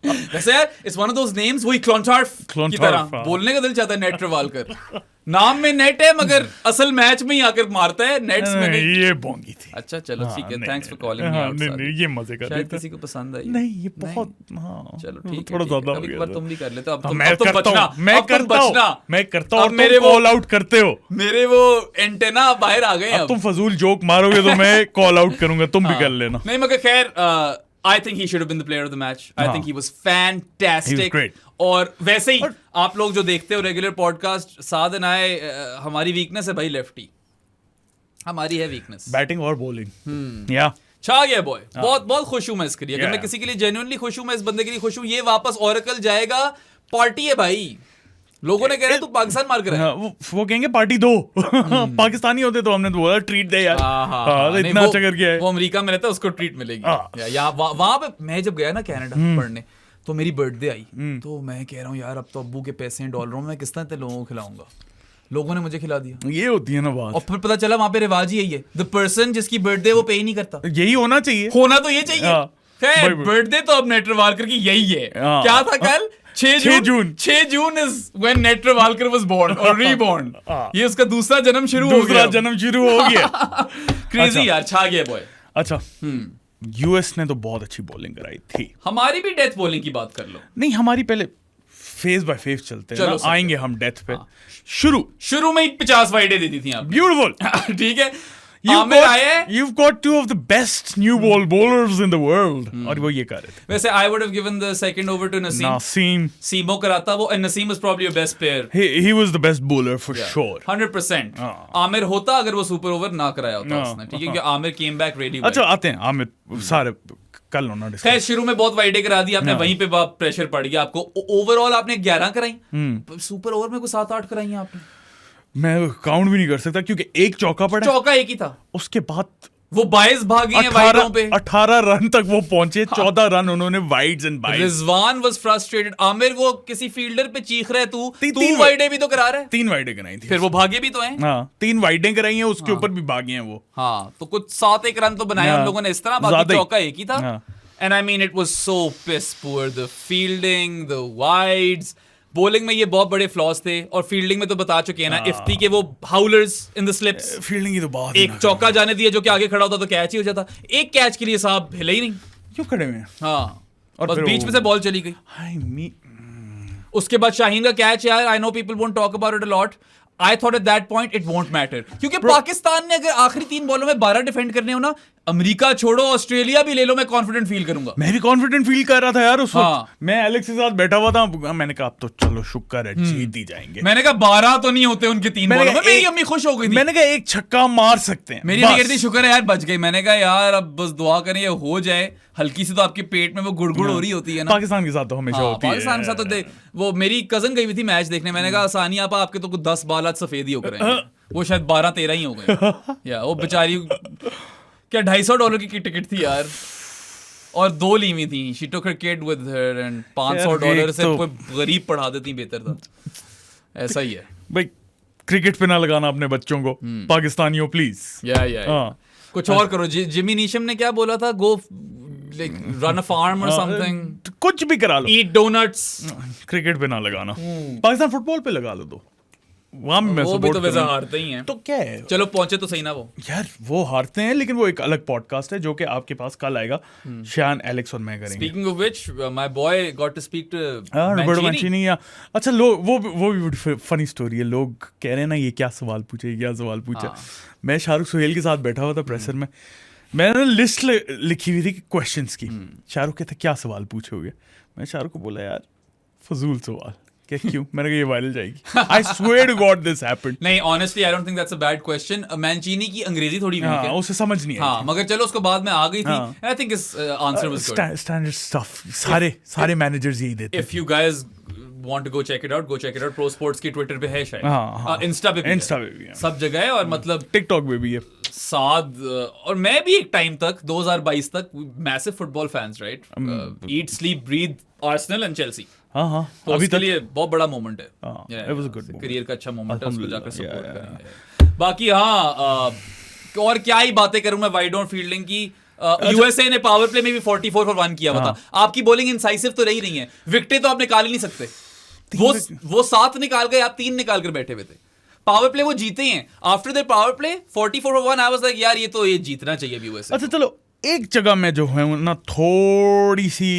वैसे यार, it's one of those names, वही क्लॉन्टार्फ की तरह बोलने का दिल चाहता है, नेत्रवालकर। नाम में नेट है मगर असल मैच में ही आकर मारता है, नेट्स में नहीं। ये बोंगी थी। अच्छा चलो ठीक है, thanks for calling me out. नहीं, ये मजे कर रहे थे। शायद किसी को पसंद आई। नहीं, ये बहुत चलो ठीक है, थोड़ा ज्यादा हो एक गया। बार तुम भी कर लेते हो। अब मैं तुम बचना, मैं अब तुम करता हूँ, बचना। मैं करता हूँ, मेरे वो कॉल आउट करते हो, मेरे वो एंटेना बाहर आ गए हैं। अब तुम फजूल जोक मारोगे तो मैं कॉल आउट करूंगा, तुम भी कर लेना। नहीं मगर खैर, I think he should have been the player of the match. I think he was fantastic. He was great. और वैसे ही आप लोग जो देखते हो रेगुलर पॉडकास्ट, साध एंड आई, हमारी वीकनेस है भाई लेफ्टी, हमारी है वीकनेस, बैटिंग और बॉलिंग। या छा गया बॉय। बहुत बहुत खुश हूं मैं इसके लिए। अगर मैं किसी के लिए जेन्युइनली खुश हूं, मैं इस बंदे के लिए खुश हूं। ये वापस ओरेकल जाएगा, पार्टी है भाई। लोगों ने कह रहे तू पाकिस्तान मार कर वो कहेंगे पार्टी दो। पाकिस्तानी होते तो हमने तो बोला ट्रीट दे यार। इतना अच्छा करके है। वो अमेरिका में रहता है, उसको ट्रीट मिलेगी। या वहां पे मैं जब गया ना कनाडा पढ़ने, तो मेरी बर्थडे आई, तो मैं कह रहा हूँ यार अब तो अब्बू के पैसे हैं डॉलरों में, किस तरह लोगों को खिलाऊंगा। लोगों ने मुझे खिला दिया। ये होती है ना बात। और फिर पता चला वहां पे रिवाज ही यही है, द पर्सन जिसकी बर्थडे वो पे ही नहीं करता। यही होना चाहिए, होना तो ये चाहिए। बर्थडे तो अब नेत्रवालकर की यही है। क्या था कल? 6 जून is when Netravalkar was born or reborn। ये उसका दूसरा जन्म शुरू हो गया। क्रेजी यार, छा गया बॉय। अच्छा, यूएस ने तो बहुत अच्छी बॉलिंग कराई थी। हमारी भी डेथ बॉलिंग की बात कर लो। नहीं, हमारी पहले फेज बाय फेज चलते हैं, आएंगे हम डेथ पे। शुरू में ही 50 वाइडें दे दी थी आप। ब्यूटीफुल। ठीक है, You've got two of the best new ball bowlers in the world। और वो ये कर रहे थे। वैसे I would have given the second over to Naseem। Seemo कराता वो, and Naseem was probably your best player। He was the best bowler for sure। 100%। Aamir होता अगर वो सुपर ओवर ना कराया होता उसने, ठीक है, क्योंकि Aamir came back really well। अच्छा, आते हैं आमिर सारे कल होना डिस्कस। खैर, शुरू में बहुत वाइडें करा दी आपने, वहीं पे प्रेशर पड़ गया आपको। ओवरऑल आपने 11 कराई, सुपर ओवर में कोई 7-8 कराई हैं आपने। मैं काउंट भी नहीं कर सकता क्योंकि एक चौका पड़ा, चौका एक ही था। उसके बाद वो 22 भागे हैं वाइडों पे, 18 रन तक वो पहुंचे। 14 रन उन्होंने wides and byes. Rizwan was frustrated. Aamir वो किसी फील्डर पे चीख रहे, तू 3 वाइडें भी तो करा रहा है। 3 वाइडें कराई थी, फिर वो भागे भी तो हैं। हाँ, 3 वाइडें कराई हैं, उसके ऊपर भी भागे हैं वो। हाँ, तो कुछ 7-1 रन तो बनाए हम लोगों ने इस तरह, बाकी चौका एक ही था। And I mean it was so piss poor, the fielding, the wides. Bowling में ये बहुत बड़े फ्लॉज थे, और फील्डिंग में तो बता चुके हैं ना, इफ्ती के वो Howlers in the slips. Fielding की तो बात, एक चौका जाने दिया जो कि आगे खड़ा होता तो कैच ही हो जाता। एक कैच के लिए साहब हिले ही नहीं। क्यों खड़े हुए? हाँ, और बस बीच में से बॉल चली गई। उसके बाद शाहीन का कैच, यार I know people won't talk about it a lot. I thought at that point it won't matter, क्योंकि पाकिस्तान ने अगर आखिरी 3 बॉलों में 12 डिफेंड करने हो ना, अमेरिका छोड़ो, ऑस्ट्रेलिया भी ले लो, मैं कॉन्फिडेंट फील करूंगा। मैं भी कॉन्फिडेंट फील कर रहा था यार उस वक्त। हाँ। मैं एलेक्स के साथ बैठा हुआ था, मैंने कहा अब तो चलो शुक्र है जीत ही जाएंगे। मैंने कहा 12 तो नहीं होते उनके 3 बॉलों में। मेरी अम्मी खुश हो गई थी। मैंने कहा एक छक्का मार सकते हैं। मेरी अम्मी कहती शुक्र है यार बच गई। मैंने कहा यार अब बस दुआ करें ये हो जाए। हल्की सी तो आपके पेट में वो गुड़गुड़ हो रही होती है ना। पाकिस्तान के साथ तो हमेशा होती है। पाकिस्तान के साथ तो वो मेरी कजन गई हुई थी मैच देखने। मैंने कहा आसानी आपा आपके तो कुछ 10 बाल आज सफेद ही हो गए, वो शायद 12-13 ही हो गए। या वो बेचारी क्या $250 की टिकट थी यार, और 2 ली हुई थी। She took her kid with her and $500 से कोई गरीब पढ़ा देती बेहतर था। ऐसा ही है भाई, क्रिकेट पे ना लगाना अपने बच्चों को, पाकिस्तानियों प्लीज। या कुछ और करो। जिमी नीशम ने क्या बोला था, go like run a farm और समथिंग, कुछ भी करा लो, ईट डोनट्स। क्रिकेट पे ना लगाना, पाकिस्तान फुटबॉल पे लगा लो। तो वहां भी मैं वो भी तो सपोर्ट वैसे हारते ही हैं। तो क्या है, चलो पहुंचे तो सही ना वो यार, वो हारते हैं लेकिन वो एक अलग पॉडकास्ट है जो कि आपके पास कल आएगा। शान, एलेक्स और मैं करेंगे। Speaking of which, my boy got to speak to Roberto Mancini. अच्छा, लोग वो भी फनी स्टोरी है। लोग कह रहे हैं ना ये क्या सवाल पूछा। मैं शाहरुख सुहेल के साथ बैठा हुआ था प्रेसर में। मैंने लिस्ट लिखी हुई थी क्वेश्चंस की। शाहरुख कहते क्या सवाल पूछोगे। मैं शाहरुख को बोला यार फजूल सवाल। क्या क्यों? मैंने कहा ये वायरल जाएगी। I swear to God this happened. नहीं, honestly I don't think that's a bad question. मैंचीनी की अंग्रेजी थोड़ी वीक है, उसे समझ नहीं आई। हाँ, मगर चलो उसको बाद में आ गई थी। I think his answer was good. Standard stuff. सारे मैनेजर्स यही देते हैं। If you guys want to go check it out, go check it out. Pro Sports की ट्विटर पे है शायद, इंस्टा पे भी है, सब जगह है। और मतलब टिकटॉक पे भी है। साद और मैं भी एक टाइम तक 2022 तक massive football fans, right? Eat sleep breathe Arsenal and Chelsea. हाँ तो अभी उसके लिए बहुत बड़ा मोमेंट है। It was a good moment. Career का अच्छा मोमेंट है, उसको जाकर सपोर्ट करेंगे। बाकी और क्या ही बातें करूं मैं वाइड-ऑन फील्डिंग की। यूएसए ने पावर प्ले में भी 44 for 1 किया हुआ था। आपकी बॉलिंग इंसाइसिव तो रही नहीं है, विकेटें तो आप निकाल ही नहीं सकते। वो 7 निकाल गए, आप 3 निकाल कर बैठे हुए थे। पावर प्ले वो जीते हैं। After the power play 44 for 1 I was like यार ये जीतना चाहिए यूएसए। अच्छा चलो, एक जगह मैं जो है ना थोड़ी सी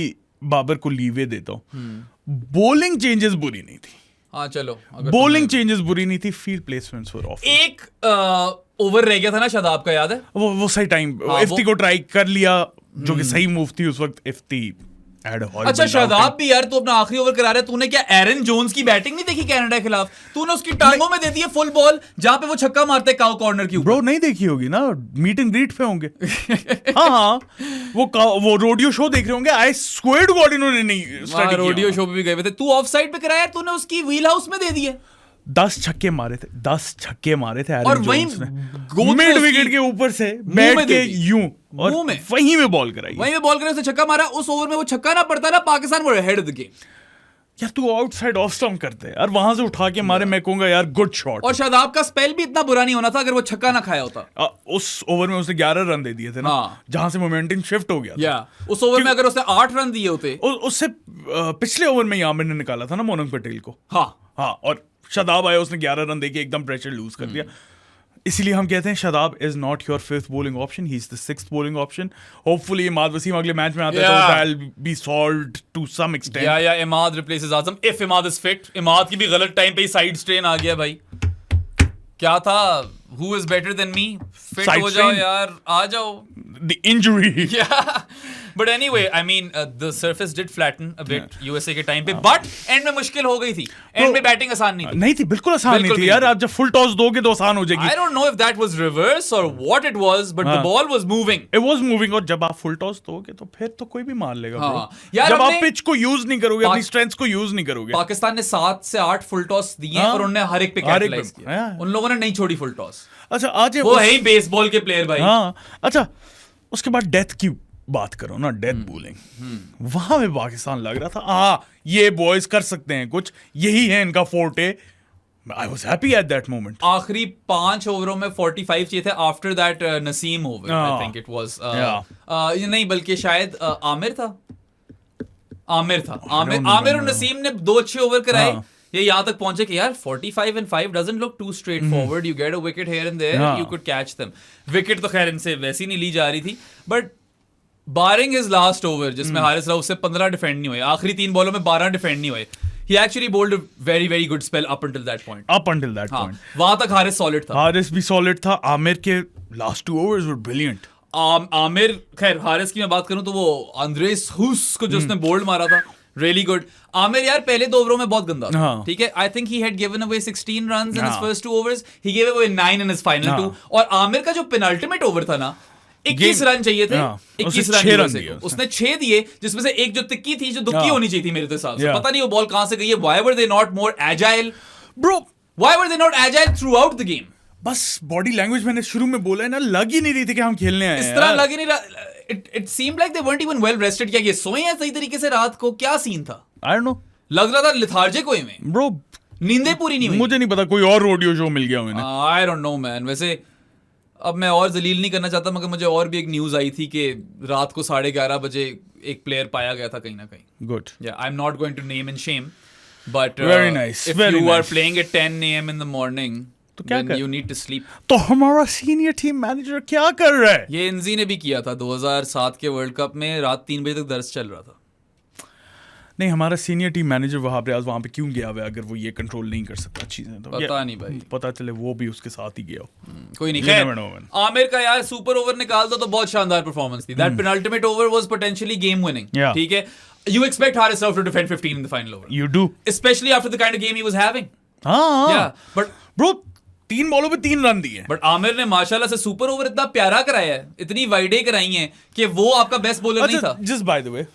बाबर को लीवे देता हूँ। बॉलिंग चेंजेस बुरी नहीं थी। हाँ चलो, बॉलिंग चेंजेस बुरी नहीं थी, फील्ड प्लेसमेंट्स वर ऑफ। एक ओवर रह गया था ना शादाब का, याद है? वो सही टाइम इफ्ती को ट्राई कर लिया, जो कि सही मूव थी उस वक्त। इफ्ती अच्छा शादाब भी यार, तू अपना आखिरी ओवर करा रहा है। तूने क्या एरन जोन्स की बैटिंग नहीं देखी कनाडा के खिलाफ? तूने उसकी टांगों में दे दी है फुल बॉल, जहां पे वो छक्का मारते काउ कॉर्नर की ऊपर। ब्रो नहीं देखी होगी ना, मीट एंड ग्रीट पे होंगे। हाँ, वो रोडियो शो देख रहे होंगे। आई स्क्वेयर टू गॉड इन्होंने नहीं स्टडी किया। रोडियो शो पे भी गए थे। तू ऑफ साइड पे कराया, तूने उसकी व्हील हाउस में दे दी है। 10 छक्के मारे थे और वहीं मिड विकेट के ऊपर से बैट के यूं और वहीं में बॉल कराई, उसे छक्का मारा। उस ओवर में वो छक्का ना पड़ता ना, पाकिस्तान वो हेड ऑफ द गेम। यार तू आउटसाइड ऑफ स्टंप करते यार, वहां से उठा के मारे, मैं कहूंगा यार गुड शॉट। और शादाब का स्पेल भी इतना बुरा नहीं होना था अगर वो छक्का ना खाया होता। उस ओवर में उसने 11 रन दे दिए थे ना, जहां से मोमेंटम शिफ्ट हो गया था। उस ओवर में अगर उसने 8 रन दिए होते, उससे पिछले ओवर में आमिर ने निकाला था ना मोनंग पटेल को। हाँ, और शादाब आया, उसने 11 रन देके एकदम प्रेशर लूज कर दिया। इसीलिए हम कहते हैं Shadab is not your 5th bowling option, he is the 6th bowling option. Hopefully Imad Wasim अगले मैच में आता है तो that'll be solved to some extent. Yeah, Imad replaces Azam if Imad is fit. Imad की भी गलत टाइम पे ही साइड स्ट्रेन आ गया भाई। क्या था, who is better than me? Fit हो जाओ यार, आ जाओ। The injury. Yeah. But anyway, I mean, the surface did flatten a bit USA के टाइम पे, but end में मुश्किल हो गई थी। end में बैटिंग आसान नहीं थी। बिल्कुल आसान नहीं थी यार। आप जब फुल टॉस दोगे तो आसान हो जाएगी। I don't know if that was reverse or what it was, but the ball was moving. It was moving, और जब आप फुल टॉस दोगे तो फिर तो कोई भी मार लेगा ब्रो। यार जब आप पिच को यूज नहीं करोगे, अपनी स्ट्रेंथ्स को यूज नहीं करोगे। पाकिस्तान ने 7 से 8 फुल टॉस दिए और उन्होंने हर एक पे कैपिटलाइज किया। उन लोगों ने नहीं छोड़ी फुल टॉस। अच्छा, आज वो है ही बेसबॉल के प्लेयर भाई। हाँ, अच्छा उसके बाद डेथ की बात करो ना, डेथ बॉलिंग, वहां में पाकिस्तान लग रहा था ये बॉयज कर सकते हैं कुछ, यही है इनका forte. I was happy at that moment. आखिरी 5 ओवरों में 45 चाहिए थे after that Naseem over, I think it was नहीं बल्कि शायद आमिर था। आमिर और नसीम ने 2 अच्छे ओवर कराए। ये यहाँ तक पहुंचे कि यार 45 and 5 doesn't look too straightforward. You get a wicket here and there, you could catch them. Wicket तो खैर इनसे वैसी नहीं ली जा रही थी, but barring his last over जिसमें हारिस राउफ से 15 डिफेंड नहीं हुए, आखिरी 3 बॉलों में 12 डिफेंड नहीं हुए, he actually bowled a very very good spell up until that point. Point. वहां तक हारिस सॉलिड था। हारिस भी सॉलिड था। आमिर के last 2 overs were brilliant. Aamir, खैर हारिस की मैं बात करूं तो वो आंद्रेस हुस को जो उसने बोल्ड मारा था, रियली गुड. आमिर यार पहले 2 ओवरों में बहुत गंदा था, हाँ. ठीक है. I think he had given away 16 runs in his हाँ. First 2 overs. He give away 9 in his final 2. और आमिर का जो पेनल्टीमेट ओवर था ना, 21 रन चाहिए थे. 21 रन दिए उसने 6 दिए, जिसमें से एक जो तिक्की थी, जो दुक्की होनी चाहिए थी मेरे हिसाब से. पता नहीं वो बॉल कहां से गई है. Why were they not more agile? Bro, Why were they not agile throughout the game? बस बॉडी लैंग्वेज मैंने शुरू में बोला है ना, लग ही नहीं रही थी कि हम खेलने आए हैं. इस तरह लग ही नहीं रहा. It seemed like they weren't even well rested. क्या ये सोए हैं सही तरीके से रात को? क्या सीन था? I don't know. लग रहा था लिथार्जिक हुए में. Bro, नींदें पूरी नहीं हुई. मुझे नहीं पता, कोई और रोडियो शो मिल गया उन्हें. I don't know man. वैसे अब मैं और जलील नहीं करना चाहता, मगर मुझे और भी एक न्यूज आई थी कि रात को 11:30 बजे एक प्लेयर पाया गया था कहीं ना कहीं. Good. Yeah, I'm not going to name and shame, but Very nice. if Very you are nice. playing at 10 a.m. in the morning, तो क्या then कर? you need to sleep. तो हमारा सीनियर टीम मैनेजर क्या कर रहा है? ये इंजी ने भी किया था 2007 के वर्ल्ड कप में. रात 3 बजे तक दर्ज चल रहा था. नहीं, हमारा सीनियर टीम मैनेजर वहां पे क्यों गया हुआ है अगर वो ये कंट्रोल नहीं कर सकता चीजें? तो पता नहीं भाई, पता चले वो भी उसके साथ ही गया हो. कोई नहीं. You खैर, never know, man. आमिर का यार सुपर ओवर निकाल दो तो बहुत शानदार परफॉर्मेंस थी. That penultimate over was potentially game winning. Yeah. ठीक है. You expect Haris Rauf to defend 15 in the final over, You do. especially after the kind of game he was having. हाँ. Yeah, but Bro, 3 बॉलों पे 3 run दिए. But Aamir ने माशाल्लाह से super over इतना प्यारा कराया है, इतनी वाइडें कराई हैं कि वो आपका बेस्ट बॉलर नहीं था. जस्ट बाय द वे,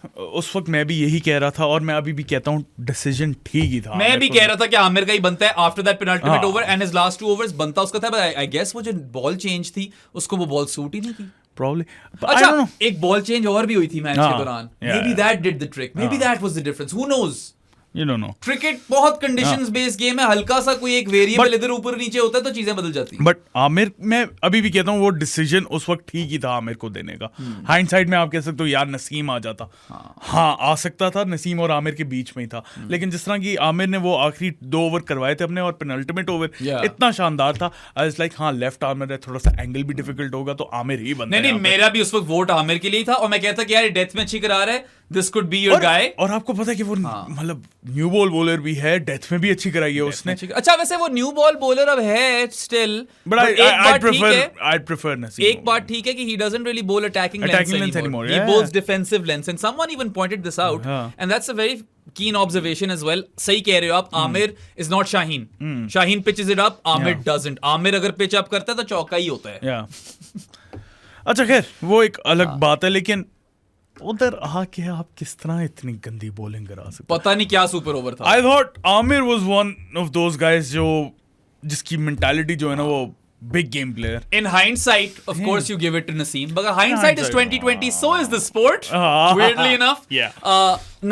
उस वक्त मैं भी यही कह रहा था और मैं अभी भी कहता हूँ डिसीजन ठीक ही था. मैं भी कह रहा था कि आमिर का ही बनता है आफ्टर दैट पेनल्टीमेट हाँ. Over and his last 2 overs बनता उसका था. बट आई गेस वो जो बॉल चेंज थी उसको वो बॉल सूट ही नहीं की. Probably. अच्छा, एक बॉल चेंज और भी हुई थी मैच के हाँ, दौरान. yeah, Maybe that did the trick. Maybe that was the difference. Who knows? You don't know. Cricket बहुत कंडीशंस बेस्ड गेम है. हल्का सा कोई एक वेरिएबल इधर ऊपर नीचे होता है तो चीजें बदल जाती हैं. बट आमिर, मैं अभी भी कहता हूँ वो डिसीजन उस वक्त ठीक ही था आमिर को देने का. हाइंडसाइड में आप कह सकते हो यार नसीम आ जाता. हाँ, आ सकता था. नसीम और आमिर के बीच में ही था. लेकिन जिस तरह की आमिर ने वो आखिरी 2 ओवर करवाए थे अपने और पेनल्टीमेट ओवर इतना शानदार था. आई वाज लाइक हाँ, लेफ्ट आर्मर है, थोड़ा सा एंगल भी डिफिकल्ट होगा तो आमिर ही बनता है. नहीं, मेरा भी उस वक्त वोट आमिर के लिए था और मैं कहता कि यार डेथ में अच्छी करा रहा है. This could be your guy. और आपको पता है कि वो मतलब न्यू बॉल बॉलर भी है, डेथ में भी अच्छी कराई है उसने. अच्छा, वैसे वो न्यू बॉल बॉलर अब है still, but I prefer Naseem. एक बात ठीक है कि he doesn't really bowl attacking lengths anymore. He bowls defensive lengths and someone even pointed this out and that's a very keen observation as well. सही कह रहे हो आप. Aamir is not Shaheen. Shaheen pitches it up, Amir doesn't. Aamir अगर pitch up करता है तो चौका ही होता है. अच्छा खैर, वो एक अलग बात है. लेकिन उधर आके आप किस तरह इतनी गंदी बॉलिंग करा सकते? पता नहीं क्या सुपर ओवर था. I thought Aamir was one of those guys जो जिसकी मेंटालिटी जो है ना वो big game player. In hindsight, of course, you give it to Naseem. But hindsight is 2020. So is the sport. Weirdly enough,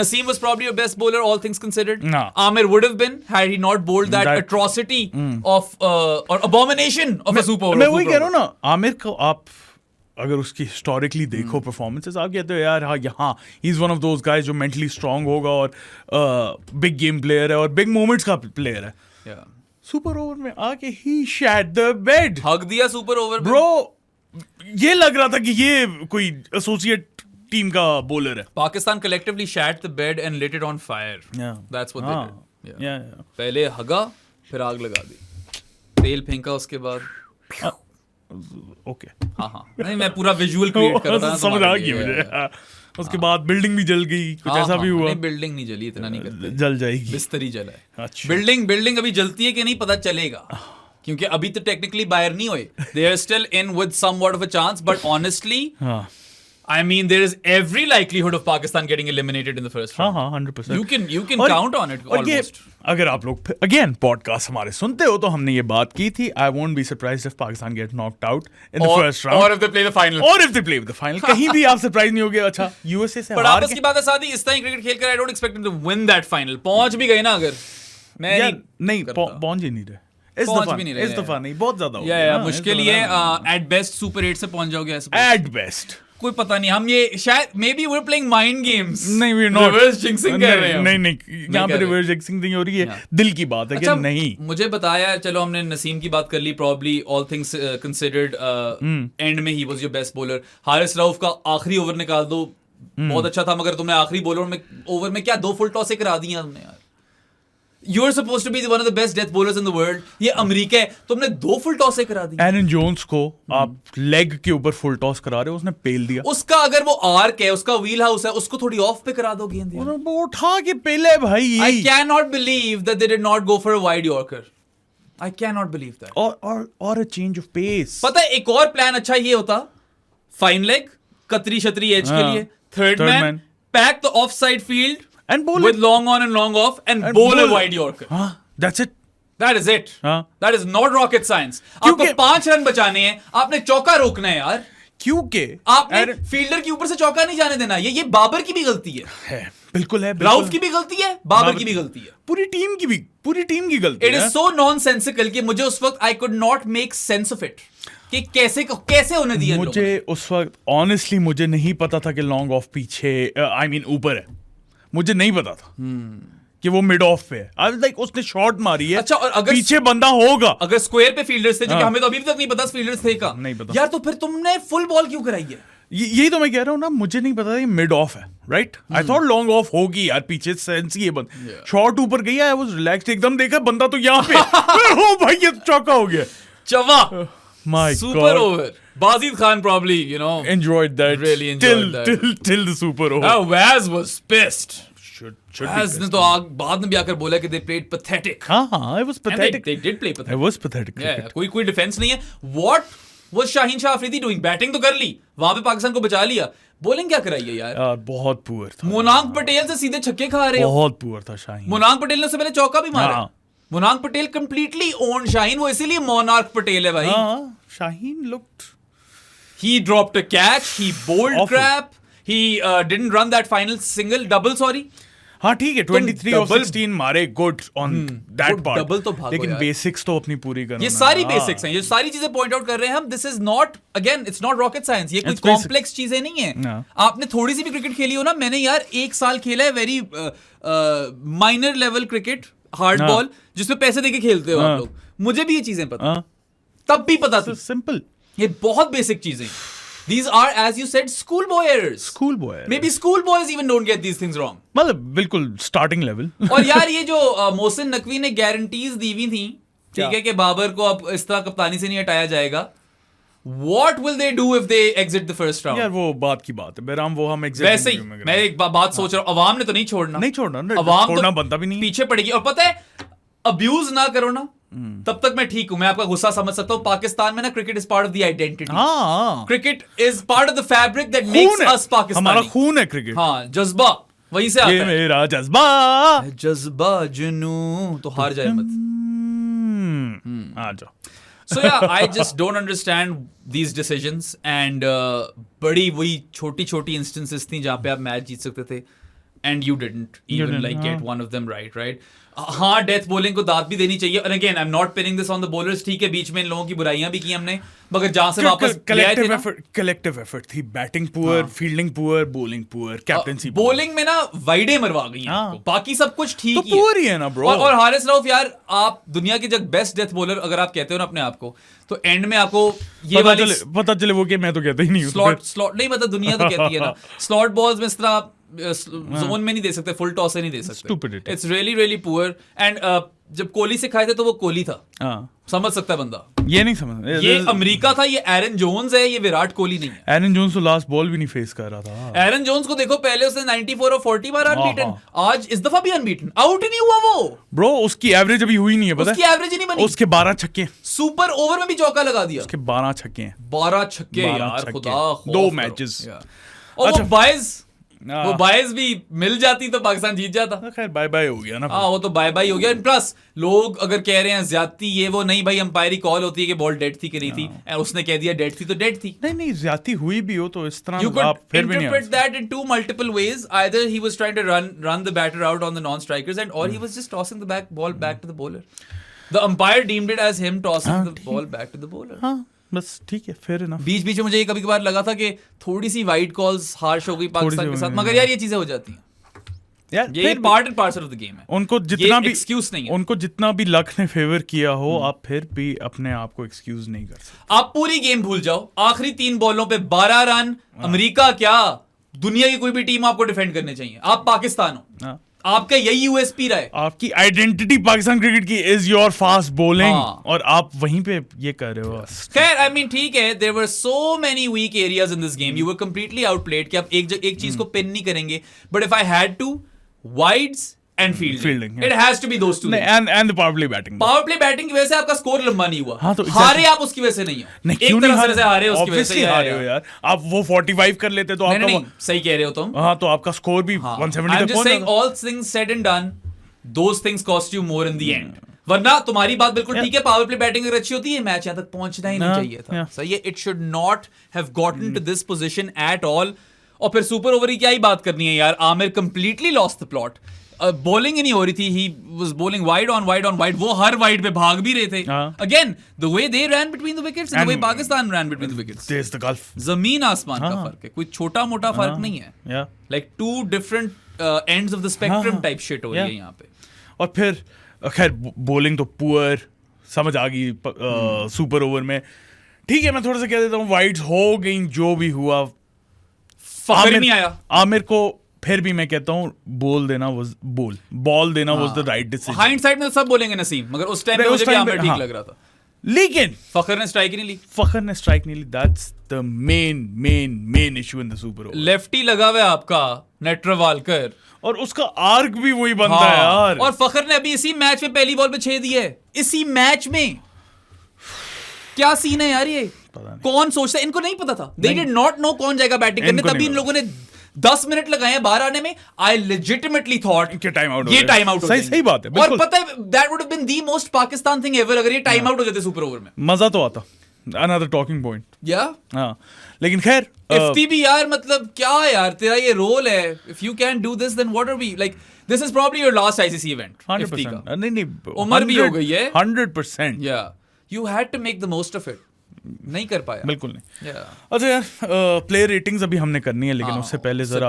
Naseem was probably your best bowler, all things considered. Amir would have been had he not bowled that atrocity of or abomination of a super over. मैं वही कह रहा हूँ ना, आमिर को आप अगर उसकी हिस्टोरिकली देखो परफॉर्मेंसेस, आप कहते हो यार हाँ he is one of those guys जो मेंटली स्ट्रांग होगा और बिग गेम प्लेयर है और बिग मोमेंट्स का प्लेयर है. सुपर ओवर में आके ही शैट द बेड. हक दिया सुपर ओवर ब्रो. ये लग रहा था कि ये कोई एसोसिएट टीम का बॉलर है. Pakistan collectively shat the bed and lit it on fire. That's what they did. पहले हगा, फिर आग लगा दी, तेल फेंका उसके बाद. ओके. हाँ, नहीं मैं पूरा विजुअल क्रिएट कर रहा था. समझ आ गया मुझे. उसके बाद बिल्डिंग भी जल गई, कुछ ऐसा भी हुआ. नहीं, बिल्डिंग नहीं जली, इतना नहीं करते. जल जाएगी. बिस्तरी जला है. अच्छा. बिल्डिंग अभी जलती है कि नहीं पता चलेगा, क्योंकि अभी तो टेक्निकली बाहर नहीं हुए. They are still in with somewhat of a chance, but honestly I mean, there is every likelihood of Pakistan getting eliminated in the first round. हाँ, 100%. You can count on it almost. अगर आप लोग again podcast हमारे सुनते हो तो हमने ये बात की थी. I won't be surprised if Pakistan get knocked out in the first round. Or if they play the final. Or if they play the final. कहीं भी आप सरप्राइज नहीं होगे. अच्छा, USA से पर आपस की बात है सादी, इस तरह क्रिकेट खेलकर I don't expect them to win that final. पहुंच भी गए ना अगर. मैं नहीं पहुंच ही नहीं रहे. इस दफा नहीं, बहुत ज्यादा हो गया. मुश्किल ये at best Super 8 से पहुंच जाओगे ऐसे. At best. कोई पता नहीं. हम ये शायद maybe we are playing mind games. नहीं, we are not. Reverse jinxing कर रहे हैं. नहीं यहाँ पे रिवर्स जिंक्सिंग नहीं हो रही है. दिल की बात है कि नहीं. मुझे बताया, चलो हमने नसीम की बात कर ली, probably all things considered end में he was your best bowler. Haris Rauf का आखिरी ओवर निकाल दो, बहुत अच्छा था, मगर तुमने आखिरी बॉलर में ओवर में क्या 2 फुल टॉस करा दिया तुमने यार. You're supposed to be one of the best death bowlers in the world. ये अमेरिका है, तुमने 2 फुल टॉस करा दी. एरन जोन्स को आप लेग के ऊपर फुल टॉस करा रहे हो, उसने पेल दिया. उसका अगर वो आर्क है, उसका व्हील हाउस है, उसको थोड़ी ऑफ पे करा दो गेंद. वो उठा के पेले भाई. I cannot believe that they did not go for a wide Yorker. I cannot believe that. और a change of pace. पता है एक और प्लान अच्छा ये होता, फाइन लेग, कतरी छतरी एज के लिए, third man, pack the of side field and bowl with long on and long off and bowl a wide Yorker. That's it. That is it. That is not rocket science. आपको 5 run बचाने हैं, आपने चौका रोकना है यार. क्योंकि आपने फील्डर के ऊपर से चौका नहीं जाने देना. ये बाबर की भी गलती है. बिल्कुल है. राउफ की भी गलती है, बाबर की भी गलती है, पूरी टीम की गलती है. It is so nonsensical कि मुझे उस वक्त I could not make sense of it. कि कैसे होने दिया. मुझे उस वक्त ऑनेस्टली मुझे नहीं पता था कि लॉन्ग ऑफ पीछे ऊपर है. मुझे नहीं पता था कि वो मिड ऑफ पे है. आई वाज लाइक उसने शॉट मारी है. अच्छा, और अगर पीछे बंदा होगा, अगर स्क्वायर पे फील्डर्स थे जो कि हमें तो अभी तक नहीं पता फील्डर्स थे का, नहीं पता यार, तो फिर तुमने फुल बॉल क्यों कराई है? यही तो मैं कह रहा हूँ ना, मुझे नहीं पता था ये मिड ऑफ है. Right, I thought long off होगी यार, पीछे सेंस ही है बंद. शॉट ऊपर गई, आई वाज रिलैक्स्ड एकदम, देखा बंदा तो यहाँ पे. ओ भाई ये चौका हो गया. चवा. My super God. over. Bazid Khan probably, enjoyed that. Really enjoyed that. Till the super over. Waz was pissed. Should Waz ने तो बाद में भी आकर बोला कि they played pathetic. हाँ, it was pathetic. They did play pathetic. It was pathetic. Yeah, कोई defense नहीं है. What was Shaheen Shah Afridi doing? Batting तो कर ली, वहां पे पाकिस्तान को बचा लिया. Bowling क्या कराई है यार? बहुत पुअर था. मोनांक पटेल से सीधे छक्के खा रहे हो. बहुत पुअर था शाहीन. मोनांक पटेल ने उससे पहले चौका भी मारा. मोनांक पटेल कंप्लीटली ओन शाहीन, वो इसीलिए मोनार्क पटेल है भाई. Shaheen looked. He dropped a catch, he bowled crap, he didn't run that final double, sorry. हाँ ठीक है, 23 of 16 मारे, good on that part. Double तो भागो लेकिन यार. बेसिक्स तो अपनी पूरी करना. ये सारी बेसिक्स हैं, ये सारी चीजें पॉइंट आउट कर रहे हैं हम. This is not, again it's not rocket science. ये कोई कॉम्प्लेक्स चीजें नहीं है. आपने थोड़ी सी भी क्रिकेट खेली हो ना, मैंने यार 1 साल खेला है very minor level cricket, hard ball, जिसमें पैसे देके खेलते हो आप लोग. मुझे भी ये चीजें पता, तब भी पता थी. सिंपल, ये बहुत बेसिक चीजें. These are, as you said, schoolboy errors. Schoolboy errors. Maybe schoolboys even don't get these things wrong. मतलब बिल्कुल स्टार्टिंग लेवल. और यार ये जो मोहसिन नकवी ने गारंटीज दी हुई थी, ठीक है, कि बाबर को अब इस तरह कप्तानी से नहीं हटाया जाएगा. What will they do if they exit the first round? यार वो बात की बात है बेराम, वो हम एग्जैक्ट वैसे ही मैं एक बात सोच रहा हूँ, अवाम ने तो नहीं छोड़ना. अवाम छोड़ना तो बनता भी नहीं, पीछे पड़ेगी. और पता है, अब्यूज ना करो ना, तब तक मैं ठीक हूं. मैं आपका गुस्सा समझ सकता हूं. पाकिस्तान में ना cricket is part of the identity. Cricket is part of the fabric that makes us Pakistani. हमारा खून है क्रिकेट. हाँ, जज्बा वहीं से आता है. मेरा जज्बा, जज्बा जुनू, तो हार जाए मत. आ जाओ. So yeah, I just don't understand these decisions. And बड़ी वही छोटी छोटी इंस्टेंसेस थी जहाँ पे आप मैच जीत सकते थे, and you didn't even get one of them right. हाँ, डेथ बॉलिंग को दाद भी देनी चाहिए. And again, I'm not pinning this on the bowlers. ठीक है, बीच में इन लोगों की बुराइयां भी की हमने, मगर जहां से वापस कलेक्टिव एफर्ट थी. Batting poor, fielding poor, bowling poor, captaincy. Bowling में ना वाइडे मरवा गई हैं. बाकी सब कुछ ठीक ही है. ही है ना ब्रो. और हारिस रऊफ यार, आप दुनिया के जब बेस्ट डेथ बॉलर अगर आप कहते हो ना अपने आप को, तो एंड में आपको ये वाली पता चले वो कि मैं तो कहता ही नहीं हूं. स्लॉट नहीं, मतलब दुनिया तो कहती है ना, स्लॉट बॉल्स में इस तरह जोन में नहीं दे सकते, फुल टॉस से नहीं दे सकते. It's really really poor. And जब कोहली से खाए थे तो वो कोहली था. समझ सकता है बंदा. ये नहीं समझ, ये अमेरिका था, ये एरन जोन्स है, ये विराट कोहली नहीं है. एरन जोन्स तो लास्ट बॉल भी नहीं फेस कर रहा था. एरन जोन्स को देखो, पहले उसने 94 और 40 बार अनबीटन, आज इस दफा भी अनबीटन, आउट ही नहीं हुआ वो. ब्रो उसकी एवरेज अभी हुई नहीं है, पता है? उसकी एवरेज ही नहीं बनी. उसके 12 छक्के, सुपर ओवर में भी चौका लगा दिया. उसके 12 छक्के हैं. 12 छक्के यार, खुदा 2 मैचेस. और वो बायस भी मिल जाती तो पाकिस्तान जीत जाता. खैर बाय बाय हो गया ना. हाँ, वो तो बाय बाय हो गया. प्लस लोग अगर कह रहे हैं ज्यादती ये वो, नहीं भाई, अंपायरी कॉल होती है कि बॉल डेड थी कि नहीं थी, उसने कह दिया डेड थी तो डेड थी. नहीं ज्यादती हुई भी हो तो इस तरह you could interpret that in 2 multiple ways. Either he was trying to run the batter out on the non-strikers, and or he was just tossing the ball back to the bowler. The umpire deemed it as him tossing the ball back to the bowler. हाँ, बस ठीक है, fair enough. बीच में मुझे कभी कभार लगा था कि थोड़ी सी वाइड कॉल्स हार्श हो गई पाकिस्तान के साथ, मगर यार ये चीजें हो जाती हैं यार. ये part and parcel of the game है. उनको जितना भी एक्सक्यूज नहीं है, उनको जितना भी लक ने फेवर किया हो, आप फिर भी अपने आप को एक्सक्यूज नहीं कर सकते. आप पूरी गेम भूल जाओ, आखिरी 3 बॉलों पे 12 रन. अमेरिका क्या, दुनिया की कोई भी टीम आपको डिफेंड करने चाहिए. आप पाकिस्तान हो, आपका यही यूएसपी रहा है। आपकी आइडेंटिटी पाकिस्तान क्रिकेट की इज योर फास्ट बॉलिंग, हाँ। और आप वहीं पे ये कर रहे हो। खैर आई मीन ठीक है, there were so many weak areas in this game, you were completely outplayed कि आप एक चीज को पिन नहीं करेंगे, but if I had to, wides and fielding, yeah. It has to be those two. And the power play batting, power play batting की वजह से आपका स्कोर लंबा नहीं हुआ। हाँ, तो हारे आप उसकी वजह से नहीं हो। नहीं, एक क्यों तरह नहीं से हारे उसकी वजह से Obviously हारे हो यार। आप वो 45 कर लेते तो आपका नहीं, सही कह रहे हो तुम। हाँ, तो आपका स्कोर भी 170 तक पहुंच जाता। All things said and done, those things cost you more in the end. वरना तुम्हारी बात बिल्कुल ठीक है, पावर प्ले बैटिंग अगर अच्छी होती है मैच यहां तक पहुंचना ही नहीं चाहिए था। सही है, it should not have gotten to this position at all. और फिर सुपर ओवर की क्या ही बात करनी है यार, Aamir completely lost the plot. Bowling ही नहीं हो रही थी, he was bowling wide on wide, वो हर वाइड पे भाग भी रहे थे। Again the way they ran between the wickets and the way Pakistan ran between the wickets, there is the gulf, जमीन आसमान का फर्क है, कोई छोटा मोटा फर्क नहीं है। Like two different ends of the spectrum type shit हो रही है यहाँ पे। और फिर खैर बॉलिंग तो पुअर समझ आ गई सुपर ओवर में। ठीक है, मैं थोड़ा सा कह देता हूँ, वाइड्स हो गई, जो भी हुआ फखर नहीं आया आमिर को। फिर भी मैं कहता हूँ बॉल देना was the right decision. Hindsight में तो सब बोलेंगे नसीम, मगर उस टाइम पे मुझे भी आमिर ठीक लग रहा था। लेकिन फखर ने स्ट्राइक नहीं ली। That's the main issue in the super over. Lefty लगा हुआ है आपका नेट्रवालकर, और उसका आर्क भी वही बनता है यार। और फखर ने अभी इसी मैच में पहली बॉल पे 6 दिए है, इसी मैच में। क्या सीन है यार ये, कौन सोचता है, इनको नहीं पता था, दे डिड नॉट नो कौन जाएगा बैटिंग करने, तभी इन लोगों ने 10 मिनट लगाए हैं बाहर आने में। आई लेजिटिमेटली थॉट कि टाइम आउट, ये टाइम आउट सही बात है। और पता है that would have been the most Pakistan thing ever, अगर ये टाइम आउट हो जाते सुपर ओवर में, मजा तो आता। Another talking point. हाँ, लेकिन खैर FTB यार, मतलब क्या यार तेरा ये रोल है, if you can do this then what are we, like this is probably your last ICC event. 100%। नहीं, उम्र भी हो गई है 100%। या you had to make the most of it, नहीं कर पाया, बिल्कुल नहीं। अच्छा यार, प्लेयर रेटिंग्स अभी हमने करनी है, लेकिन उससे पहले जरा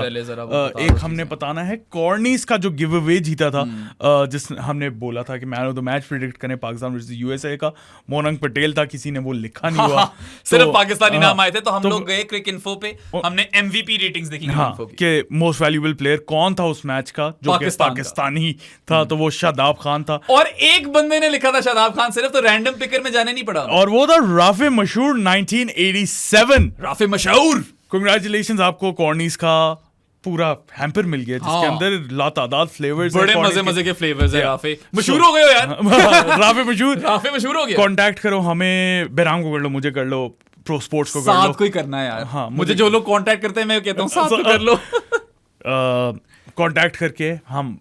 एक हमने बताना है कॉर्नीज का जो गिव अवे जीता था, जिस हमने बोला था कि man of the match predict करें पाकिस्तान वर्सेस USA का। मोनंग पटेल था, किसी ने वो लिखा नहीं हुआ। सिर्फ पाकिस्तानी नाम आए थे, तो हम लोग गए क्रिक इन्फो पे, हमने MVP रेटिंग्स देखी कि मोस्ट वैल्यूएबल प्लेयर कौन था उस मैच का, जो कि पाकिस्तानी था, तो वो शादाब खान था। और एक बंदे ने लिखा था शादाब खान सिर्फ, तो रैंडम पिकर में जाने नहीं पड़ा, और वो था राफे मशहूर 1987। राफे मशहूर, कांग्रेचुलेशंस आपको। कॉर्नीज का पूरा हैम्पर मिल गया, जिसके अंदर लातादाद फ्लेवर्स, बड़े मजे के फ्लेवर्स है। राफे मशहूर हो गए हो यार। राफे मशहूर हो गया। कांटेक्ट करो हमें, बेराम को कर लो, मुझे कर लो, प्रो स्पोर्ट्स को कर लो, साथ कोई करना है यार। हाँ, मुझे जो लोग कांटेक्ट करते हैं मैं कहता हूँ साथ कर लो। कांटेक्ट करके हम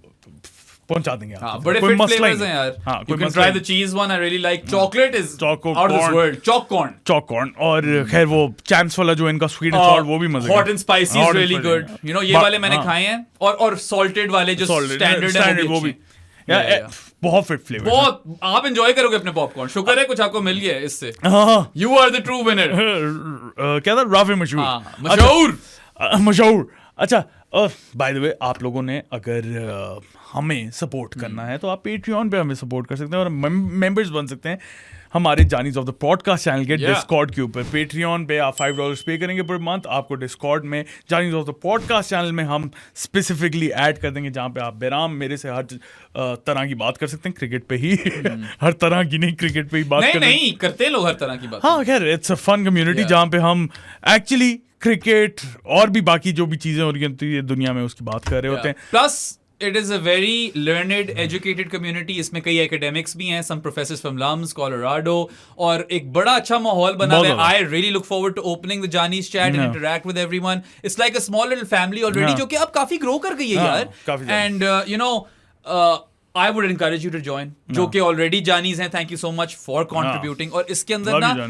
पहुंचा देंगे आपको। बड़े फिट फ्लेवर्स हैं यार। You can try the cheese one, I really like. Chocolate is out of this world. Chalk corn. और खैर वो चैम्प्स वाला जो इनका स्वीट एंड सॉल्ट, वो भी मजे का। Hot and spicy is really good. You know, ये वाले मैंने खाए हैं, और सॉल्टेड वाले जो स्टैंडर्ड है वो भी। बहुत फिट फ्लेवर, बहुत। आप एंजॉय करोगे अपने पॉपकॉर्न। शुक्र है कुछ आपको मिल गया इससे। You are the true winner. क्या था? राफे मशहूर। अच्छा, बाय द वे, आप लोगों ने अगर हमें सपोर्ट करना है तो आप पेट्रियन पे हमें सपोर्ट कर सकते हैं और मेंबर्स बन सकते हैं हमारे जानीज ऑफ द पॉडकास्ट चैनल के डिस्कॉर्ड के ऊपर। पेट्रियन पे आप $5 पे करेंगे पर मंथ, आपको डिस्कॉर्ड में जानीज ऑफ द पॉडकास्ट चैनल में हम स्पेसिफिकली ऐड कर देंगे, जहाँ पे आप बेराम मेरे से हर तरह की बात कर सकते हैं, क्रिकेट पे ही। हर तरह की नहीं, क्रिकेट पे ही बात नहीं करते हैं लोग हर तरह की बात। हाँ खैर, इट्स अ फन कम्युनिटी जहाँ पे हम एक्चुअली क्रिकेट और भी बाकी जो भी चीजें हो रही होती है दुनिया में उसकी बात कर रहे होते हैं। Plus it is a very learned educated community, इसमें कई एकेडमिक्स भी हैं, some professors from LUMS, Colorado, और एक बड़ा अच्छा माहौल बना हुआ है। I really look forward to opening the जानीज chat and interact with everyone. It's like a small little family already, जो कि अब काफी ग्रो कर गई है यार। And you know, I would encourage you to join, जो कि ऑलरेडी जानीज हैं। Thank you so much for contributing. और इसके अंदर ना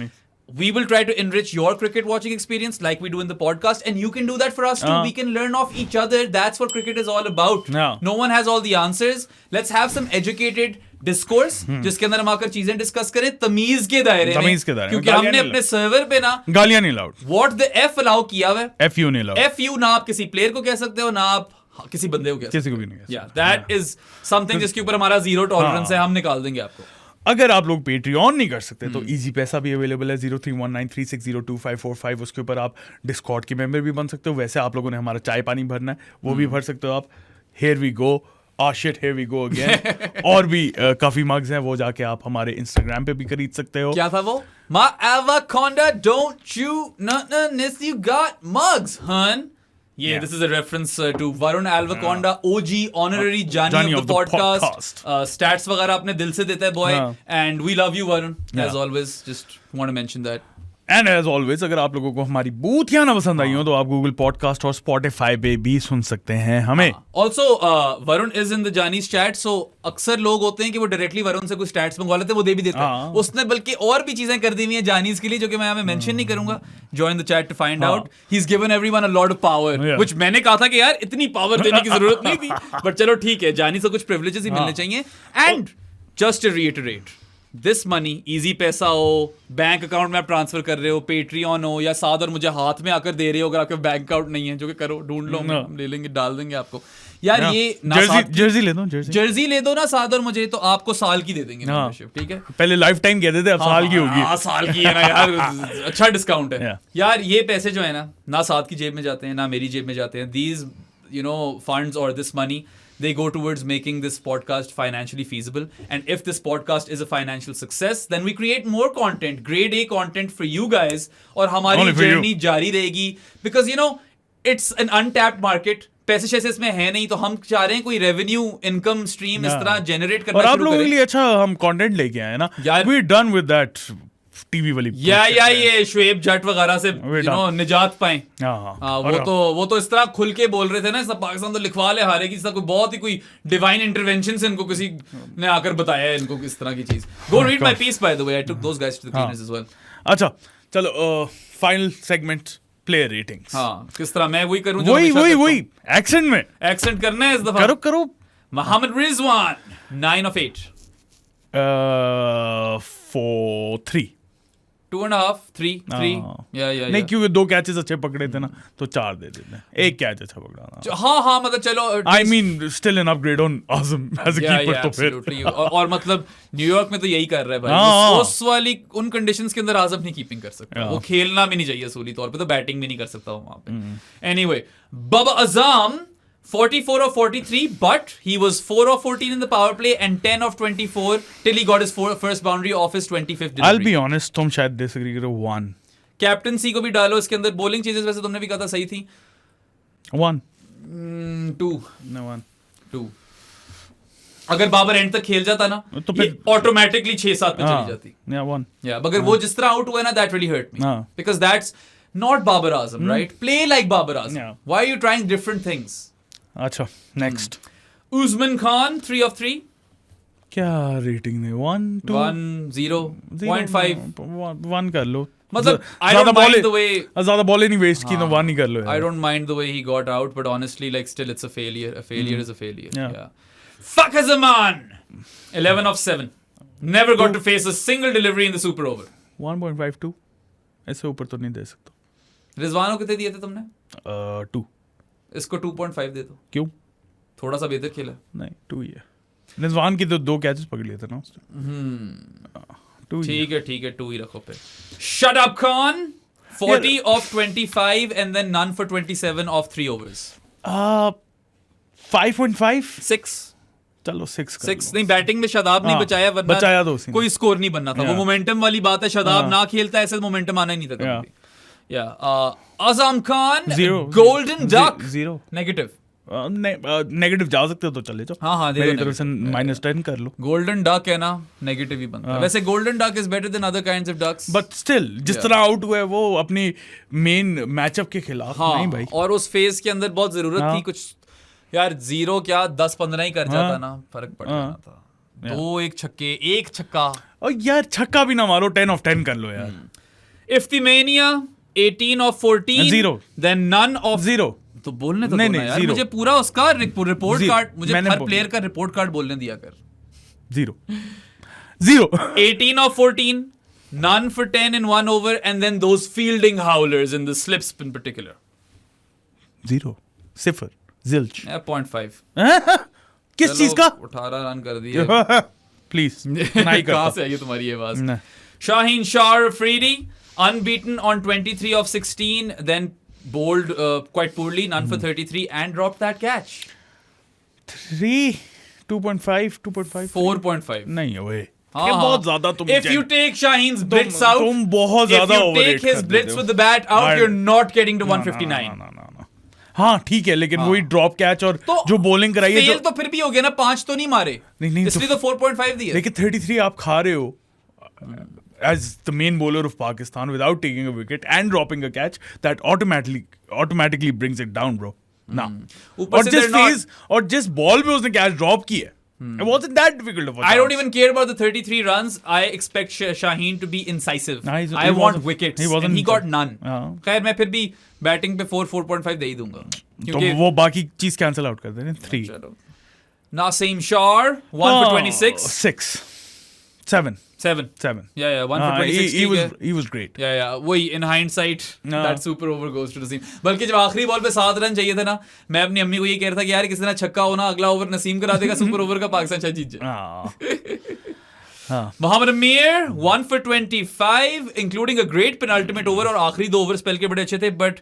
we will try to enrich your cricket watching experience like we do in the podcast, and you can do that for us too. We can learn off each other. That's what cricket is all about. No one has all the answers. Let's have some educated discourse जिसके अंदर हम आकर चीजें discuss करें तमीज के दायरे में, क्योंकि हमने अपने सर्वर पे ना गालियां नहीं allowed, what the F allow किया हुआ है, FU नहीं अलाउड। FU ना आप किसी प्लेयर को कह सकते हो, ना आप किसी बंदे को कह सकते हो, किसी को भी नहीं। Yeah, that is something जिसके ऊपर हमारा जीरो टॉलरेंस है, हम निकाल देंगे आपको। अगर आप लोग पेट्रियन नहीं कर सकते तो इजी पैसा भी अवेलेबल है, 0319360255। उसके ऊपर आप डिस्कॉर्ड के मेंबर भी बन सकते हो। वैसे आप लोगों ने हमारा चाय पानी भरना है, वो भी भर सकते हो आप। Here we go. Shit here we go again और भी काफी मग्स हैं, वो जाके आप हमारे इंस्टाग्राम पे भी खरीद सकते हो. क्या था वो? My Anaconda, don't you nonsense, you got mugs, hun. Yeah, this is a reference to Varun Alvaconda, OG honorary Johnny of the podcast. Stats वगैरह अपने दिल से देता है boy, and we love you Varun as always. Just want to mention that. And as always अगर आप लोगों को हमारी बूथियां ना पसंद आई हो तो आप गूगल पॉडकास्ट और स्पॉटिफाई पे भी सुन सकते हैं हमें. Also Varun is in the जानीज चैट, सो अक्सर लोग होते हैं कि वो डायरेक्टली वरुण से कुछ स्टैट्स मंगवा लेते हैं, वो दे भी देता है. उसने बल्कि और भी चीजें कर दी हुई हैं जानीज के लिए जो कि मैं यहाँ मेंशन नहीं करूंगा. Join the chat to find out. He is given everyone a lot of power, which मैंने कहा था कि यार इतनी पावर देने की जरूरत नहीं थी, बट चलो ठीक है, जानी से कुछ प्रिविलेजेस ही मिलने चाहिए. And just to reiterate, this money इजी पैसा हो, बैंक अकाउंट में आप ट्रांसफर कर रहे हो, पेट्रियन हो या साद और मुझे हाथ में आकर दे रहे हो, अगर आपके बैंक अकाउंट नहीं है, जो कि करो, ढूंढ लो, हम ले लेंगे, डाल देंगे आपको. यार ये जर्सी ले दो, जर्सी ले दो ना साद और मुझे, तो आपको साल की दे देंगे मेंबरशिप. ठीक है, पहले लाइफ टाइम कहते थे, अब साल की होगी. साल की है ना यार, अच्छा डिस्काउंट है यार. ये पैसे जो है ना साद की जेब में जाते हैं ना मेरी जेब में जाते हैं. दीज फंड्स और this money, they go towards making this podcast financially feasible. And if this podcast is a financial success, then we create more content, grade A content for you guys, और हमारी journey जारी रहेगी. Because it's an untapped market. पैसे शैसे इसमें है नहीं, तो हम चाह रहे हैं कोई रेवेन्यू इनकम स्ट्रीम इस तरह जनरेट करना शुरू करें. और आप लोगों के लिए अच्छा हम कंटेंट लेके आए ना. We done with that TV वाली या ये शुएब जट वगैरह से निजात पाएं. वो तो इस तरह खुल के बोल रहे थे ना, सब पाकिस्तान तो लिखवा ले हारेगी, कोई बहुत ही कोई डिवाइन इंटरवेंशन से इनको किसी ने आकर बताया इनको किस तरह की चीज. Go read my piece by the way, I took those guys to the cleaners as well. अच्छा चलो, फाइनल सेगमेंट, प्लेयर रेटिंग्स. किस तरह मैं वही करूं? वही एक्सेंट में एक्सेंट करना है इस दफा. करो. मोहम्मद रिजवान 9 of 8. 4-3. 2.5, 3. नहीं, क्योंकि 2 कैचेस अच्छे पकड़े थे ना, तो 4 दे देते हैं. 1 कैच अच्छा पकड़ा. हाँ मतलब चलो, I mean still an upgrade on Azam as a keeper. तो फिर और मतलब न्यूयॉर्क में तो यही कर रहा है भाई. उस वाली उन कंडीशंस के अंदर आजम नहीं कीपिंग कर सकता, वो खेलना भी नहीं चाहिए असूली तौर पे, तो बैटिंग भी नहीं कर सकता वहां पे. Anyway, Babar Azam 44 of 43, but he was 4 of 14 in the power play and 10 of 24 till he got his first boundary off his 25th delivery. I'll be honest, तुम शायद disagree करो. 1 कैप्टनसी को भी डालो इसके अंदर. बॉलिंग चीजेस वैसे तुमने भी कहा था सही थी. 1 2 no 1 2. अगर बाबर एंड तक खेल जाता ना, तो फिर ऑटोमेटिकली 6-7 पे चली जाती. 1 अगर वो जिस तरह आउट हुआ ना, that really hurt me, because that's not Babar Azam, right? Play like Babar Azam. Why are you trying different things? अच्छा, नेक्स्ट. उस्मान खान 3 of 3. क्या रेटिंग है? 1 2 1 0 0.5 1 कर लो. मतलब I don't mind the way ज़्यादा बॉल नहीं वेस्ट की, तो 1 ही कर लो. I don't mind the way he got out, but honestly, like, still it's a failure. A failure is a failure. Yeah. Fuck as a man. 11 of 7. Never got to face a single delivery in the super over. 1.52. ऐसे ऊपर तो नहीं दे सकता. रिजवान को कितने दिए थे तुमने? 2. इसको 2.5 दे दो. क्यों? थोड़ा सा बेहतर खेला. नहीं, 2 ही है. रिजवान की तो 2 कैचेस पकड़ लिए थे ना उसने. ठीक है 2 ही रखो फिर. Shut up Khan 40 of 25 and then none for 27 of 3 overs. 5.5 6. चलो 6 नहीं, बैटिंग में शादाब नहीं बचाया, वरना बचाया तो कोई स्कोर नहीं बनना था. वो मोमेंटम वाली बात है, शादाब ना खेलता ऐसे मोमेंटम आना ही नहीं था कभी. Azam Khan 0. Golden Duck 0. Negative. Negative जा सकते हो तो चले जाओ. हाँ मेरी तरफ से -10 कर लो. गोल्डन डक है ना, नेगेटिव ही बनता है. वैसे golden duck is better than other kinds of ducks, but still जिस तरह आउट हुआ है वो अपनी मेन मैचअप के खिलाफ. नहीं भाई, और उस फेज के अंदर बहुत जरूरत थी कुछ. यार 0 क्या 10-15 ही कर जाता ना, फर्क पड़ जाना था. 2 1 छक्के 1 छक्का. और यार छक्का भी ना मारो, 10 of 10 कर लो यार. इफ्तिमेनिया 18 of 14. 0. Then none of 0. तो बोलने तो नहीं, यार मुझे पूरा उसका रिपोर्ट कार्ड, मुझे हर प्लेयर का रिपोर्ट कार्ड बोलने दिया कर. 0. 18 of 14, none for 10 in 1 over, and then those fielding howlers in the slips in particular. 0. 0. Zilch. 0.5. किस चीज का? 18 रन कर दिए. प्लीज नहीं कर. कहां से आई तुम्हारी आवाज? Shaheen Shah Afridi unbeaten on 23 of 16, then bowled quite poorly, none for 33, and dropped that catch. 3, 2.5, 2.5, 4.5. नहीं है वे हाँ, ये बहुत ज्यादा तुम If you take Shaheen's blitz out, तुम बहुत if ज्यादा you overrate take his कर blitz देते हो। with the bat out, I- you're not getting to ना, 159. ना। हाँ ठीक है, लेकिन वही ड्रॉप कैच और तो जो बॉलिंग कराई है फेल तो फिर भी हो गया ना, 5 तो नहीं मारे, नहीं, इसलिए तो 4.5 दिए. लेकिन 33 आप खा रहे हो as the main bowler of Pakistan without taking a wicket and dropping a catch, that automatically brings it down, bro. ना ऊपर और से जिस they're not- फेज और जिस बॉल पे उसने कैच ड्रॉप की है, it wasn't that difficult of a I don't chance. even care about the 33 runs. I expect Shaheen to be incisive. Nah, he I want wasn't- wickets. he wasn't- and he got none. हाँ। खैर मैं फिर भी batting पे 4.5 दे ही दूंगा. तो क्योंकि वो बाकी चीज कैंसिल आउट कर देने 3 चलो. Naseem Shah, 1 for 26. 6 7 7. 7 Yeah, 1 for 26. he ठीक है. was great. Yeah. वही in hindsight, हाँ। that super over goes to Naseem. बल्कि जब आखिरी बॉल पे 7 रन चाहिए थे ना, मैं अपनी अम्मी को ये कह रहा था कि यार किसी ना छक्का हो ना, अगला ओवर नसीम करा देगा सुपर ओवर का, पाकिस्तान शायद जीत जाए. Mohammad Amir, 1 for 25, including a great penultimate over, और आखिरी 2 ओवर स्पेल के बड़े अच्छे थे, but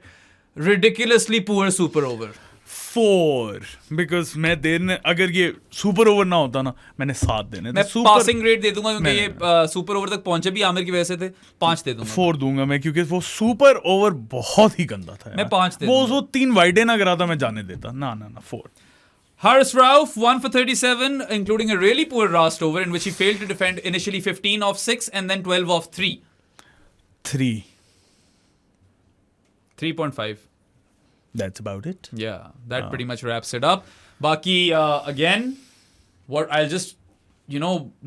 ridiculously poor super over. 4 because मैं देने, अगर ये सुपर ओवर ना होता ना, मैंने 7 देने मैं थे. पासिंग रेट दे दूंगा क्योंकि नहीं, ये सुपर ओवर तक पहुंचे भी आमिर की वजह से थे. 5 दे दूंगा. 4 दूंगा मैं, क्योंकि वो सुपर ओवर बहुत ही गंदा था. मैं 5 दे वो दूंगा. 3 वाइडे ना कराता मैं जाने देता. ना 4. Haris Rauf, 1 for 37, including a really poor last over in which he failed to defend initially 15 off 6 and then 12 off 3. 3. 3.5. That's about it. Yeah, that pretty much wraps it up. Baki, again, what I'll just,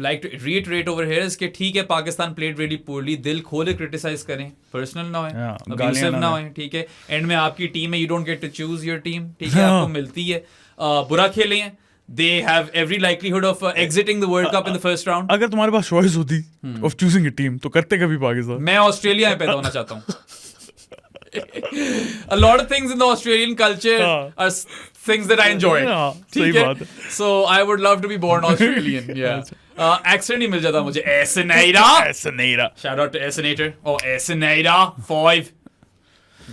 like to reiterate over here is कि ठीक है, Pakistan played really poorly. दिल खोले criticize करें, personal ना होए, abusive ना होए, ठीक है. End में आपकी टीम है, you don't get to choose your team, ठीक है, आपको मिलती है. बुरा खेले हैं, they have every likelihood of exiting the World Cup in the first round. अगर तुम्हारे पास चॉइस होती of choosing a team, तो करते कभी पाकिस्तान? मैं ऑस्ट्रेलिया में पैदा होना चाहता हूँ. A lot of things in the Australian culture are things that I enjoy. हाँ, ठीक सही है? बात है. So I would love to be born Australian. Yeah. Accent ही मिल जाता मुझे. Essinator. ऐसा नहीं रहा. Shout out to Essinator. Oh, Essinator 5.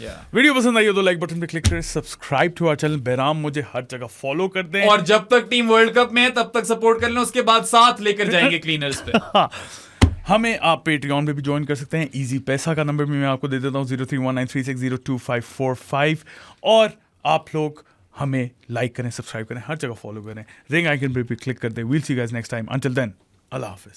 Yeah. Video पसंद आई हो तो लाइक बटन पे क्लिक करें, subscribe to our channel. Bahram मुझे हर जगह फॉलो कर दें. और जब तक टीम वर्ल्ड कप में है तब तक सपोर्ट कर लें, उसके बाद साथ लेकर जाएंगे क्लीनर्स पे. हमें आप पेट्रियन पे भी ज्वाइन कर सकते हैं. इजी पैसा का नंबर भी मैं आपको दे देता हूँ 031936025545. और आप लोग हमें लाइक करें, सब्सक्राइब करें, हर जगह फॉलो करें, रिंग आइकन पे भी क्लिक कर दें. We'll see you guys next time. Until then, अल्लाह हाफिज.